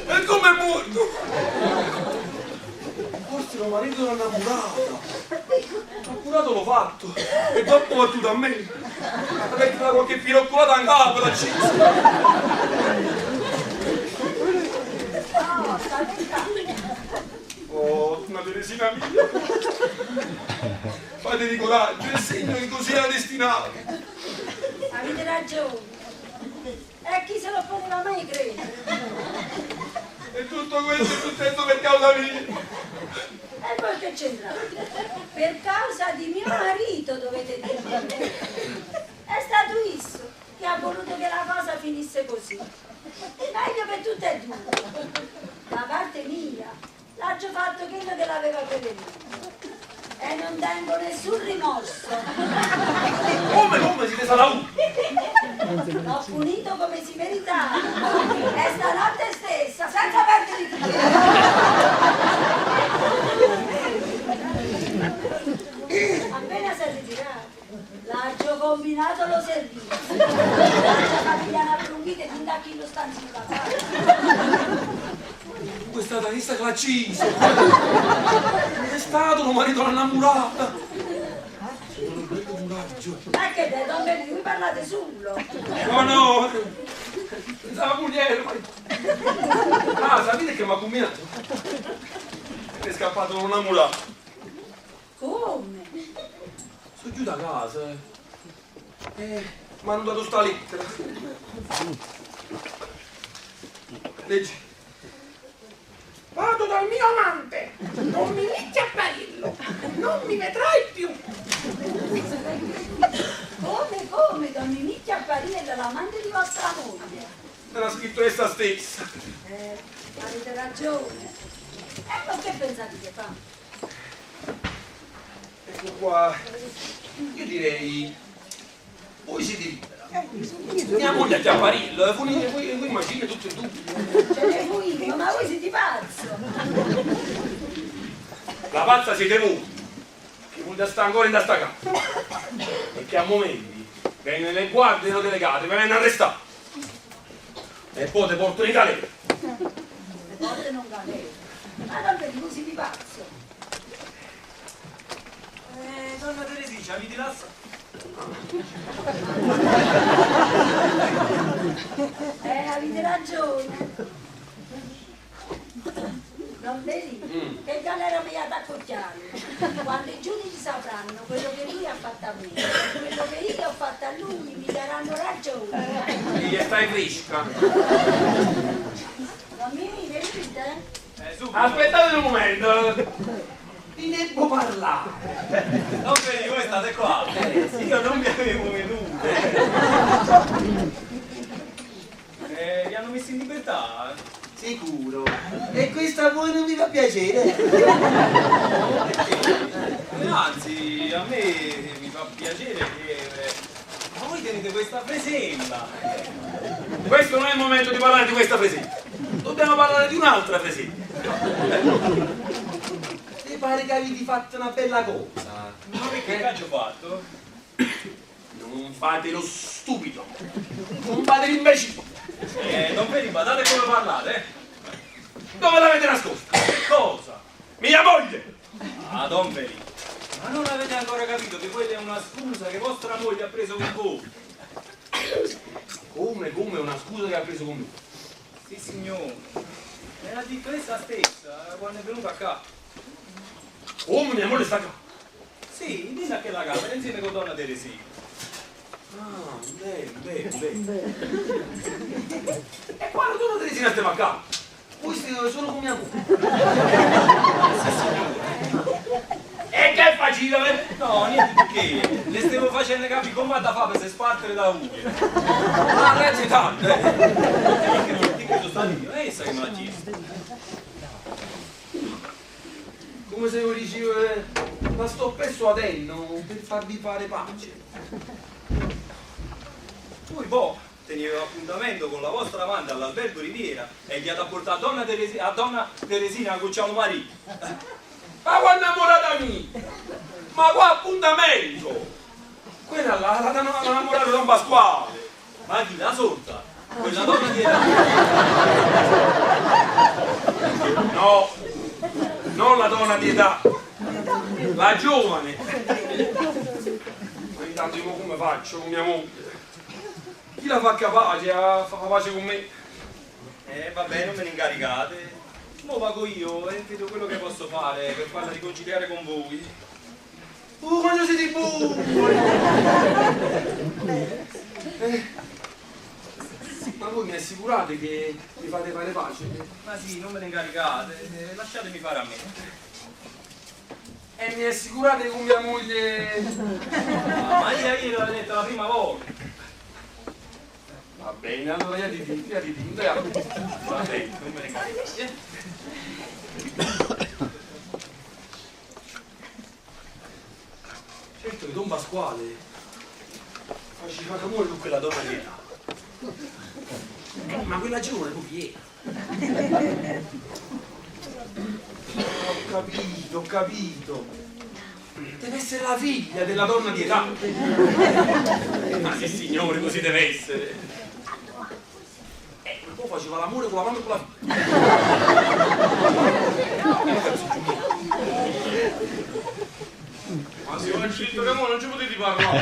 E come è morto? Forse lo marito l'ha innamorata. Ha curato l'ho fatto. E dopo va tutto a me. Avete da qualche piroccolata in capo da cizzo. Oh, una Teresina mia. Fate di coraggio, è il segno che così era destinato. Avete ragione. E chi se lo poteva mai credere? E tutto questo è successo per causa mia. E poi che c'entrate? Per causa di mio marito, dovete dire. È stato isso che ha voluto che la cosa finisse così. Meglio per tutte e due. Da parte mia, l'ha già fatto quello che l'aveva prevenuto. E non tengo nessun rimorso. Come siete sarà uno? L'ho punito come si meritava. E stanotte stessa, senza perdere tempo. l'acciso. È stato un marito innamorata. Ma che te, Don Benito, vi parlate solo? No, pensavo pugliere, ma... Ah, sapete che mi ha combinato? È scappato un innamorata. Come? Sono giù da casa. Mi hanno dato sta lettera. Leggi. Vado dal mio amante, non mi inizi a parirlo, non mi vedrai più. Come, Don Mimicchio Apparile, l'amante di vostra moglie? Me l'ha scritto essa stessa. Avete ragione. Ma che pensate che fa? Ecco qua. Io direi... Voi siete libera. Mia moglie a Chiapparillo, voi immagini tutto e due. Ce ne fui io, ma voi siete pazzo. La pazza siete voi, che volete stare ancora in sta casa. E che a momenti vengono le guardie non delegate, mi vengono arrestati. E poi te portano in galera. Le porte non galera. Ma non vedi così di pazzo. Donna Teresina, mi dilassa. Avete ragione. Non vedi? Che galera mi ha da accocchiare. Quando i giudici sapranno quello che lui ha fatto a me, quello che io ho fatto a lui, mi daranno ragione. Gli stai fresca. Non mi venite? Aspettate un momento. Vi devo parlare. Non vedi, voi state qua. Io non vi avevo veduto. Vi hanno messo in libertà? Sicuro. E questo a voi non vi fa piacere? Anzi, a me mi fa piacere che voi tenete questa presella. Questo non è il momento di parlare di questa presella. Dobbiamo parlare di un'altra presella. Mi pare che avete fatto una bella cosa. Ma che cacchio ho fatto? Non fate lo stupido. Non fate l'imbecille. Non vedi, badate come parlate, Dove l'avete nascosta? Che cosa? Mia moglie! Ah, Don Veli. Ma non avete ancora capito che quella è una scusa che vostra moglie ha preso con voi? Come una scusa che ha preso con me? Sì, signore. Me l'ha detto essa stessa quando è venuta a casa. Come mia moglie sta qua? Sì, dice a che la casa, insieme con donna Teresina. Ah, bene. E quando tu non te ne sei a casa? Questi sono con mia moglie. E che faceva? No, niente di che. Le stavo facendo capire come da fare per se spartere da unghie. Ma ragazzi tanto, Che tu stai io? È essa che me l'ha chiesto. Come se io dicevo, la sto presso ad Enno per farvi fare pace. Poi boh, teneva appuntamento con la vostra amante all'albergo Riviera e gli ha da portare a donna Teresina a cucciare un marito. Ma quando è innamorata mia? Ma qua appuntamento! Quella là, l'ha innamorato Don Pasquale! Ma chi la sorta? Quella donna di età? No, non la donna di età, la giovane! Ma intanto io come faccio con mia moglie? Chi la fa capace a fare pace con me? Vabbè, non me ne incaricate. Mo pago io e vedo quello che posso fare per farla riconciliare con voi. Quando siete buoni! Ma voi mi assicurate che mi fate fare pace? Ma sì, non me ne incaricate, lasciatemi fare a me. E mi assicurate che con mia moglie... Ma io l'ho detto la prima volta. Va bene, allora io ti dico. Va bene, non me ne incaricate. Certo che Don Pasquale faceva amore con quella donna di età. Ma quella giovane poi era. Ho capito. Deve essere la figlia della donna di età. Ma sì signore, così deve essere. Ma poi faceva l'amore con la mamma e con la figlia.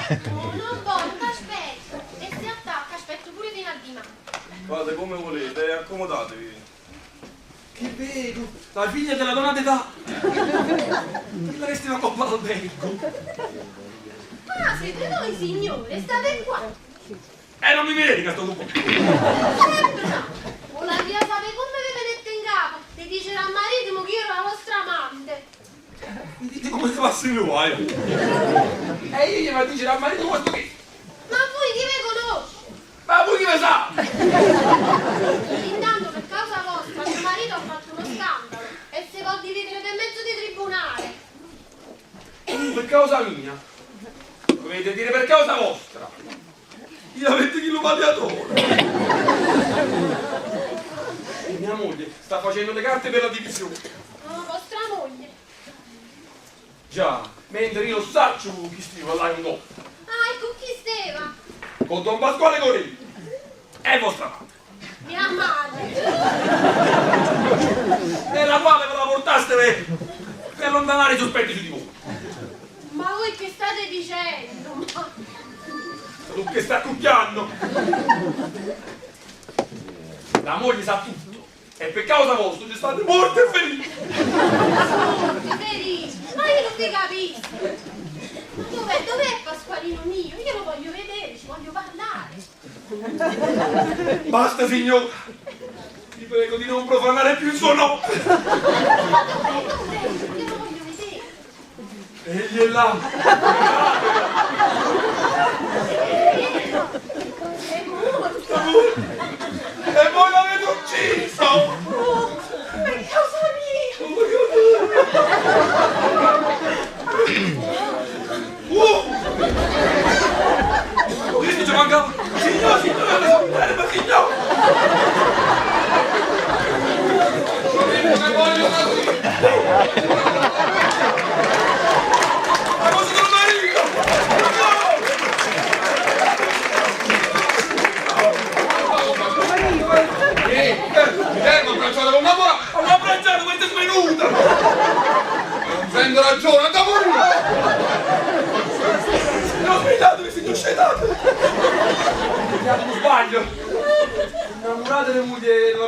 Non voglio, aspetto. E se attacca, aspetto pure fino a dimani. Fate come volete, accomodatevi. Che vedo, la figlia della donna d'età. Quella che stiamo a coppa al becco. Ah, siete voi signore, state qua. Non mi vedete che sto dopo. Volandia sapere come vi vedete in capo. Ti dice al marito che io ero la vostra amante. Mi dite come ti passa in qua, E io gli vado a dire al marito questo che... Ma voi chi vi conosce? Ma voi chi mi sa? Intanto per causa vostra mio marito ha fatto uno scandalo e si può dividere per mezzo di tribunale. Per causa mia. Dovete dire per causa vostra. Io avete chi lo paliatore. E mia moglie sta facendo le carte per la divisione. Oh, vostra moglie. Già, mentre io saccio chi stiva là in dopo. Ah, e con chi steva? Con Don Pasquale Corelli. E vostra madre. Mia madre. E la quale ve la portaste per allontanare i sospetti su di voi. Ma voi che state dicendo? Tu che sta cucchiando. La moglie sa tutto. E per causa vostra ci state morti e feriti. Morti, feriti. Ma io non vi capisco. Dov'è Pasqualino mio? Io lo voglio vedere, ci voglio parlare. Basta, signor. Vi prego di non profanare più il suo nome. Ma dov'è? Io lo voglio vedere. Egli è là. È morto. E voi l'avete ucciso. Per causa mia. Che ci mancava? Signor, ma signor! Ma cosa del marito? Mi abbracciato con una mora! Ho abbracciato, questa è svenuta! Non prendo ragione, da morire! Non sbrigatevi, signor Scedato! Non sbaglio! Innamorate la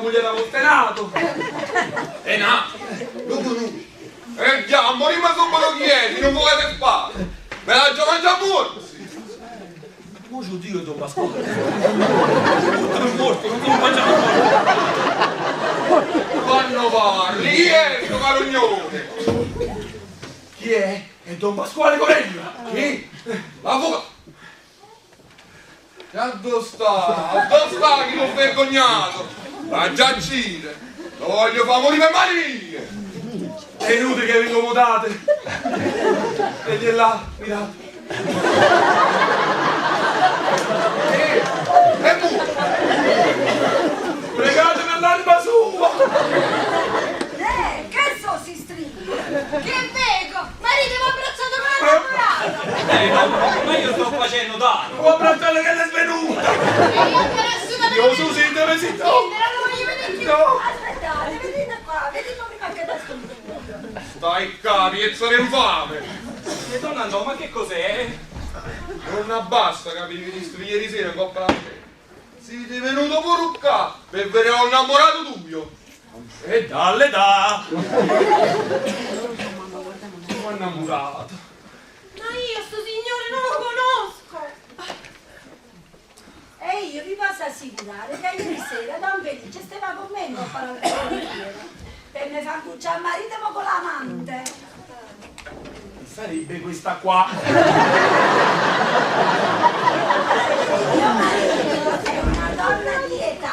moglie da Voltenato! E no! Lo conosci! Già, morimo subito chiedi, non volete fare! Me l'ha già mangiato morto! Come ci dico, Don Pasquale? Tutto è morto, non sono mangiato morto! Quando parli, chi è sto carognone? Chi è? È Don Pasquale Corelli! Chi? L'avvocato! E dove sta chi lo vergognato? Va già a gire! Lo voglio fare morire per Maria! È inutile che vi incomodate! Egli è là, mirate! E tu? Pregate per l'anima sua! Che so si stringe? Che vedo? Marito mi ha abbracciato con la innamorata! Ma io sto facendo danno. Ho abbracciato che l'è svenuta! E io ancora assolutamente... Io su sì, dove si trova? Non lo voglio vedere più. No! Aspettate, venite qua, vedete prima che adesso mi Stai capi, e sarei infame! E donna Andò, ma che cos'è? Non abbassa, capi, che visto ieri sera in coppa la sera. Siete venuto pure qua per vedere un innamorato tuo. E dalle da! Sono innamorato. Ma io sto signore non lo conosco. E io vi posso assicurare che ieri sera Don Felice stava con me a fare la corriera per me far cucciare il marito ma con l'amante. Sarebbe questa qua. Mio marito è una donna di età.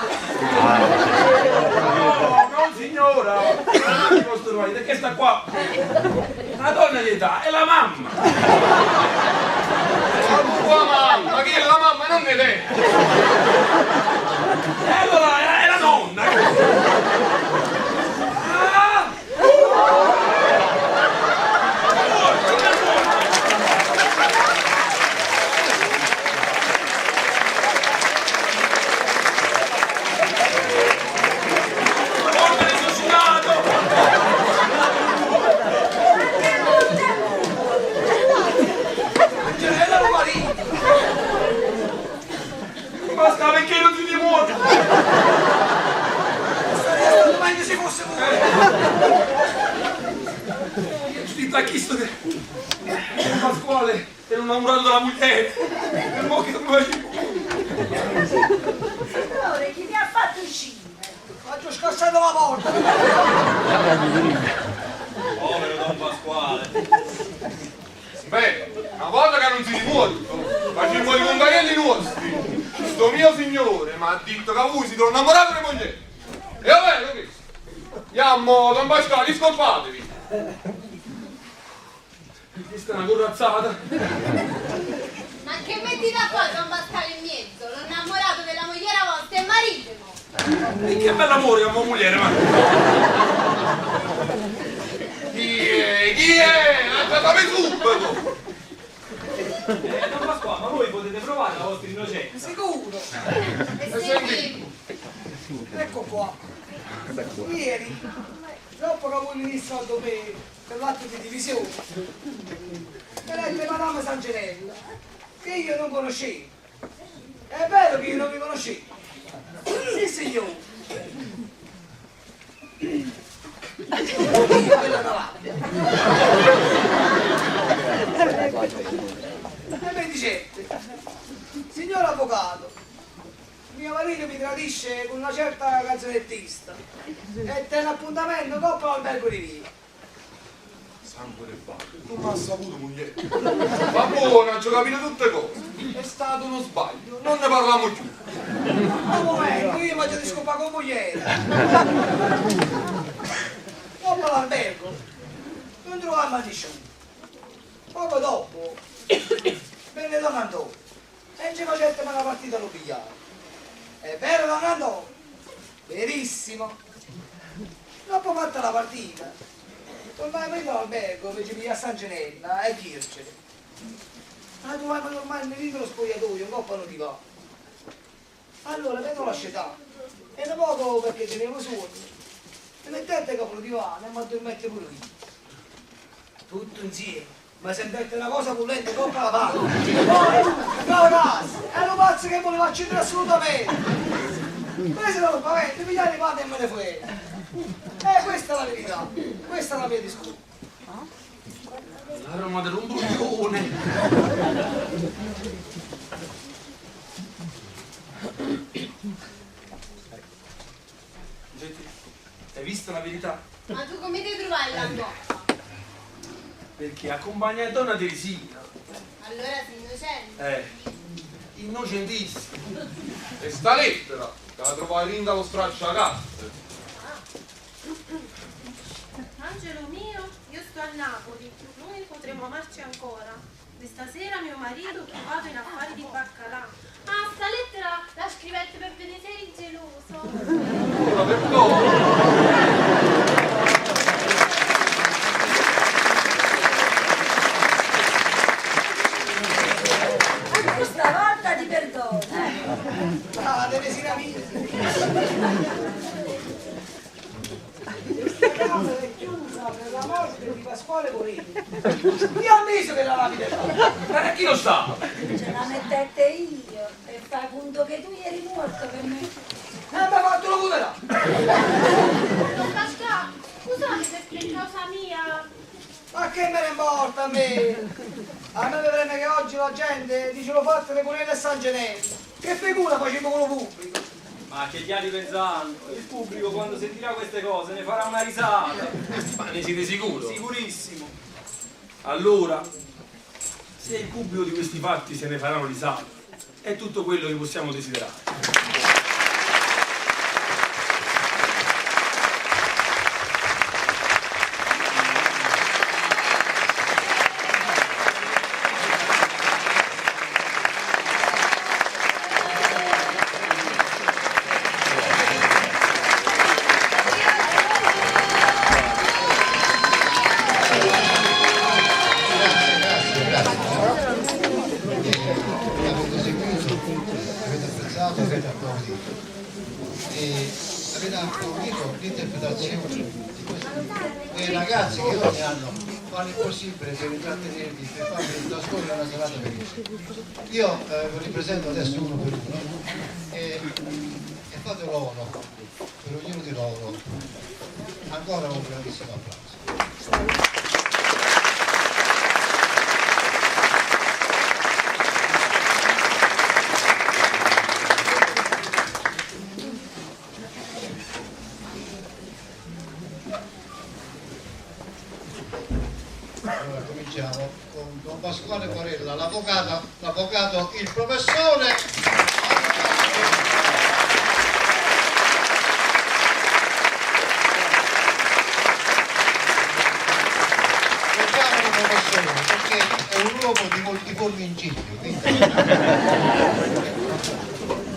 No, no signora! Non è il vostro marito, è che sta qua! Una donna di età, è la mamma! La tua mamma, chi è la mamma? Non ne te! E allora è la nonna! Ah! l'ha chiesto che Pasquale era innamorato della moglie e mo che non mi Signore, chi ti ha fatto uscire? Faccio scassato la porta. Povero Don Pasquale. Beh, una volta che non si muore, facciamo i compagni nostri. Sto mio signore mi ha detto che voi si sono innamorati delle moglie. E vabbè, che andiamo, Don Pasquale, scoppatevi. Questa è una corazzata. Ma che mettete a fare Don Pasquale in mezzo? L'ho innamorato della mogliera vostra e maritimo. E che bell'amore con mia moglie, ma... Chi è? Andate subito! Don Pasquale, ma voi potete provare la vostra innocenza? Sicuro. E senti, Ecco qua. Ieri, dopo che voi venisse a dovere per l'atto di divisione, elette Madame Sangenella, che io non conoscevo. È vero che io non mi conoscevo. Sì, signore. Io quella davanti. E mi dicette, signor avvocato, mio marito mi tradisce con una certa canzonettista e tiene appuntamento dopo l'albergo di via. Sangue del padre, tu mi hai saputo, moglie. Va buona, ci ho capito tutte cose. È stato uno sbaglio, non ne parliamo più. Un momento, io voglio discolpare con mogliere. Dopo l'albergo non trovammo nessuno. Poco dopo venne Don Antonio e ci facette una partita allo bigliare. È vero, Don Antonio? Verissimo. Dopo fatta la partita tornai all'albergo invece di a San Genella e Kirchene. Ma trovavamo ormai nel libero spogliatoio, un po' non ti va. Allora vedo la scelta e da poco perché tenevo sonno mi mettette capo di divano e mi addormette pure io. Tutto insieme mi sentette una cosa pulente coppa la palla. Poi cavolo, ero pazzo che voleva accendere assolutamente. Prese dallo spavento, pigliare i panni e me ne fuori. Questa è la verità, questa è la mia discussione. La Roma un bullone. Hai visto la verità? ma tu come ti trovai la coppa? Perché accompagna donna Teresina. Allora sei innocente. Innocentissimo. E sta lettera, che la trovai lì dallo straccio a casa. Angelo mio, io sto a Napoli, noi potremo amarci ancora. Questa sera mio marito occupato in affari di baccalà. Ah, sta lettera la scrivette per vedere se eri geloso. Ora perdono. Stavolta ti perdono. Ah, Teresina mia. Questa casa è chiusa per la morte di Pasquale Coretti. Io ho ammesso che la lapide là. Ma chi lo sa? Ce la mettette io e fai conto che tu eri morto per me. Ma fatelo pure là. Don Pasquale, scusate se per causa mia. Ma che me ne importa a me? A me mi preme che oggi la gente dice lo fate le Corelle e San Genello. Che figura facciamo con lo pubblico? Ma che diavoli pensando? Il pubblico quando sentirà queste cose ne farà una risata. Ma ne siete sicuro? Sicurissimo. Allora, se il pubblico di questi fatti se ne faranno risate, è tutto quello che possiamo desiderare. Avete applaudito e avete applaudito l'interpretazione di quei ragazzi che ogni anno fanno il possibile per intrattenervi, per farvi trascorrere una serata felice. Io vi ripresento adesso uno per uno e fate loro, per ognuno di loro, ancora un grandissimo applauso. Allora cominciamo con Don Pasquale Quarella, l'avvocato, il professore. Chiamiamolo professore perché è un uomo di multiformi incipio.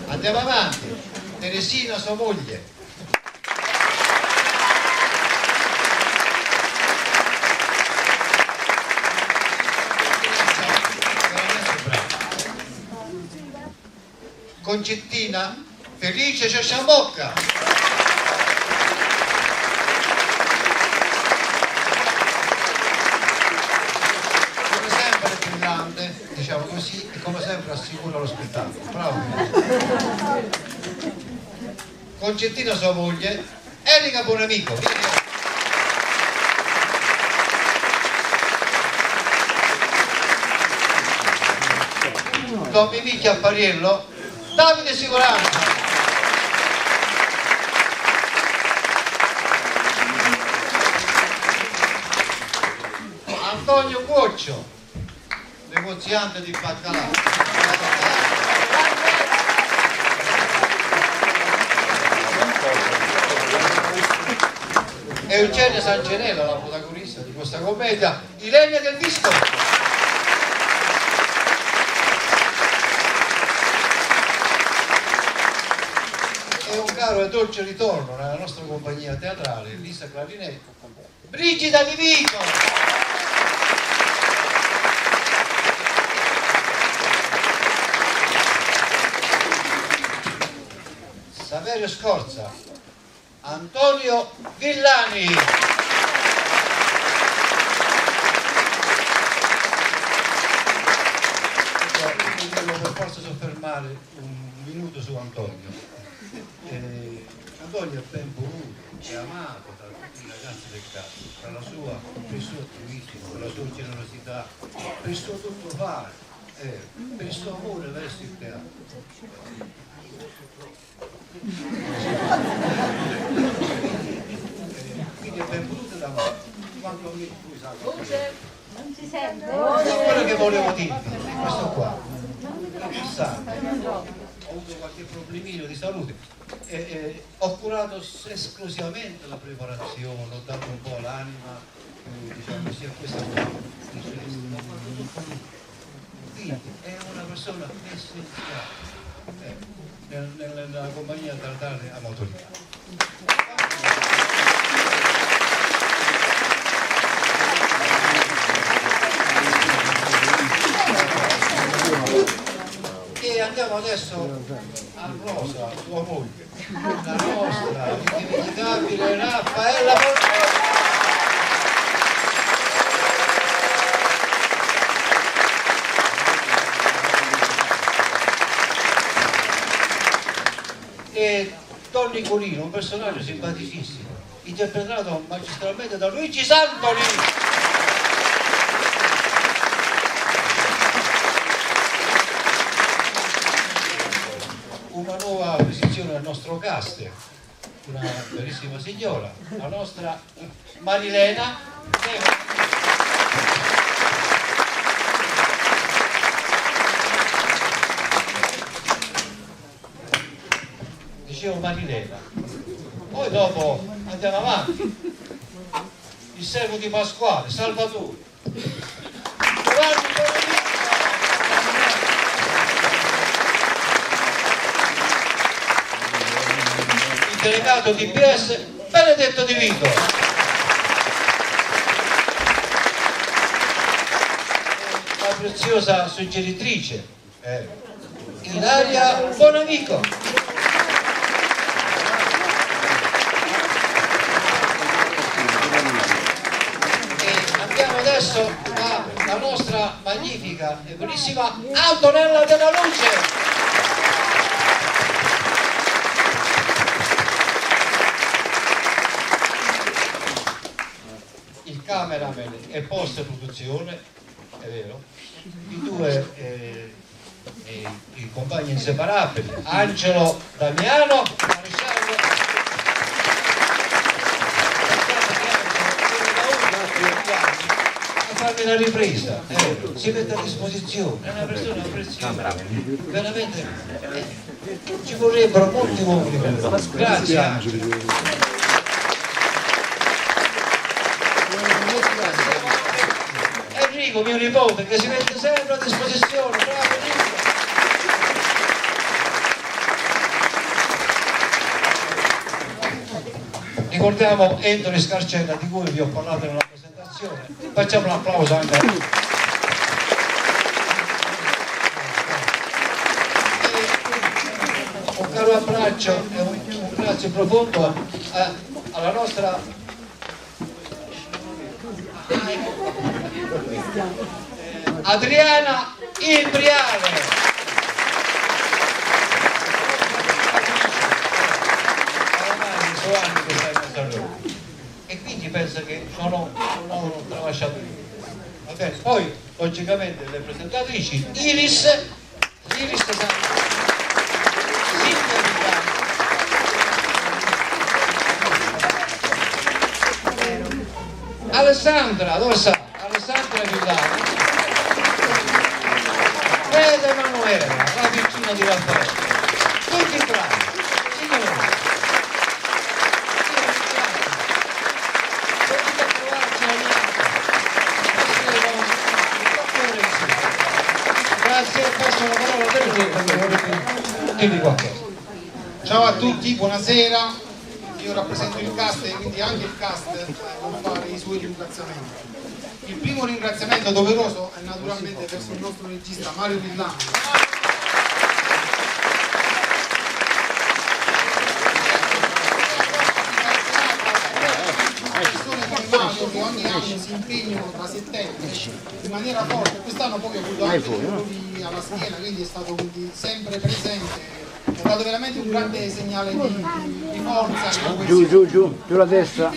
Andiamo avanti. Teresina, sua moglie. Concettina Felice Ciasciambocca. Come sempre brillante, diciamo così, e come sempre assicura lo spettacolo. Bravo. Concettina sua moglie, Erika Buonamico. Tommy Micchia Appariello, Davide Sicurante. Antonio Cuoccio, negoziante di baccalà. Eugenia Sancenella, la protagonista di questa commedia, Ilenia Del Disco. E un caro e dolce ritorno nella nostra compagnia teatrale, Lisa Clarinetti, Brigida Di Vico. Saverio Scorza, Antonio Villani. Devo per forza soffermare un minuto su Antonio. Antonio è ben voluto e amato da tutti i ragazzi del caso, per il suo attivismo, per la sua generosità, per il suo tutto fare, per il suo amore verso il teatro. Quindi è ben voluto da me, quando mi Non si sente. ma quello che volevo dirvi è questo qua. Ho avuto qualche problemino di salute, ho curato esclusivamente la preparazione, ho dato un po' l'anima, diciamo così, a questa cosa. Quindi è una persona essenziale nella compagnia teatrale amatoriale. E andiamo adesso a Rosa, sua moglie, la nostra indimenticabile Raffaella Portone. E Don Nicolino, un personaggio simpaticissimo, interpretato magistralmente da Luigi Santoli. Una nuova acquisizione del nostro cast, una bellissima signora, la nostra Marilena. Dicevo Marilena. Poi dopo andiamo avanti. Il servo di Pasquale, Salvatore. Giovanni Bonavita. Il delegato di PS, Benedetto Di Vito. La preziosa suggeritrice, Ilaria Bonamico. Adesso la nostra magnifica e bellissima Antonella Della Luce. Il cameraman e post produzione, è vero, i due i compagni inseparabili, Angelo Damiano, farmi la ripresa, si mette a disposizione, è una persona preziosa, veramente ci vorrebbero molti uomini per questo. Grazie Angelo. Enrico, mio nipote, che si mette sempre a disposizione, bravo Enrico. Ricordiamo Anthony Scarcella, di cui vi ho parlato nella presentazione. Facciamo un applauso anche a lui. Un caro abbraccio e un grazie profondo alla nostra Adriana Imbriale. Anni che stai in mezzo a loro e quindi pensa che non ho tralasciato io. Va bene, poi logicamente le presentatrici Iris Alessandra, dove sta? Alessandra Villani ed Emanuela, la vicina di Raffaele, tutti bravi, signori. Grazie, passo la parola per dirvi qualcosa. Ciao a tutti, buonasera. Io rappresento il cast e quindi anche il cast può fare i suoi ringraziamenti. Il primo ringraziamento doveroso è naturalmente verso il nostro regista Mario Villani. Persone come Mario che ogni anno si impegnano da settembre in maniera forte, quest'anno poi ho avuto anche dei dolori alla schiena, quindi è stato sempre presente. È dato veramente un grande segnale di forza. Giù la destra.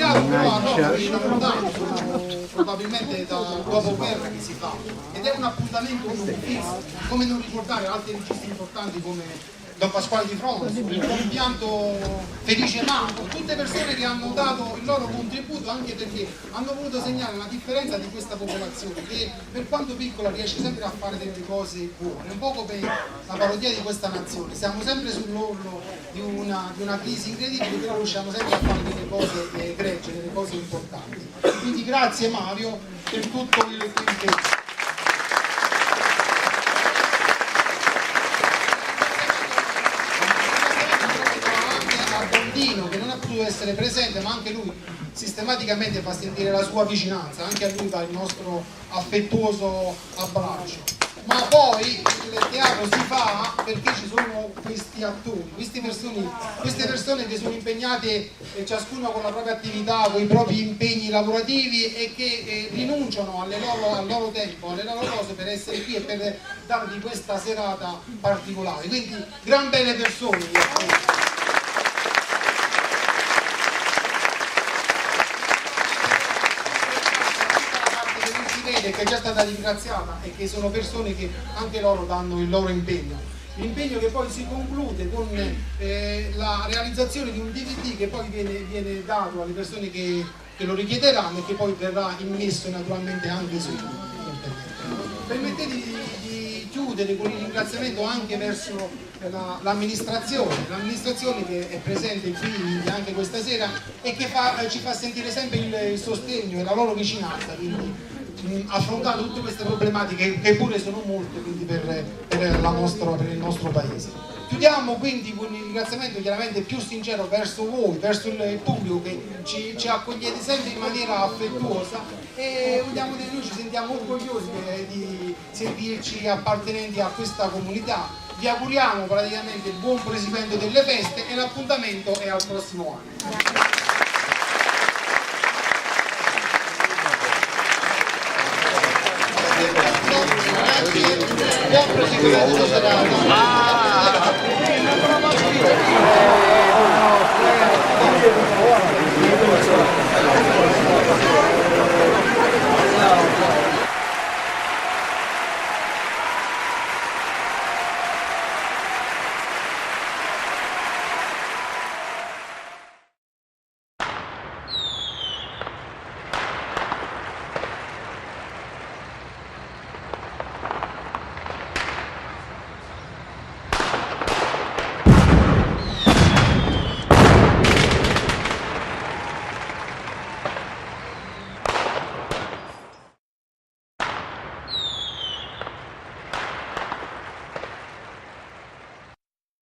Probabilmente da dopoguerra che si fa ed è un appuntamento fisso, come non ricordare altri registi importanti come Don Pasquale Di Fronzo, il compianto Felice Manco, tutte persone che hanno dato il loro contributo anche perché hanno voluto segnare la differenza di questa popolazione che per quanto piccola riesce sempre a fare delle cose buone, un po' come la parodia di questa nazione, siamo sempre sull'orlo di una crisi incredibile, però riusciamo sempre a fare delle cose egregie, delle cose importanti. Quindi grazie Mario per tutto il impegno. Che non ha potuto essere presente, ma anche lui sistematicamente fa sentire la sua vicinanza, anche a lui va il nostro affettuoso abbraccio. Ma poi il teatro si fa perché ci sono questi attori, queste persone che sono impegnate ciascuno con la propria attività, con i propri impegni lavorativi e che rinunciano al loro tempo, alle loro cose per essere qui e per darvi questa serata particolare. Quindi gran belle persone. Che è già stata ringraziata e che sono persone che anche loro danno il loro impegno. L'impegno che poi si conclude con la realizzazione di un DVD che poi viene dato alle persone che lo richiederanno e che poi verrà immesso naturalmente anche su internet. Permettetemi di chiudere con il ringraziamento anche verso l'amministrazione che è presente qui anche questa sera e che ci fa sentire sempre il sostegno e la loro vicinanza, quindi affrontando tutte queste problematiche che pure sono molte quindi per il nostro paese. Chiudiamo quindi con il ringraziamento chiaramente più sincero verso voi, verso il pubblico che ci accogliete sempre in maniera affettuosa e vogliamo dire noi ci sentiamo orgogliosi di sentirci appartenenti a questa comunità. Vi auguriamo praticamente il buon proseguimento delle feste e l'appuntamento è al prossimo anno. Buon proseguimento serata.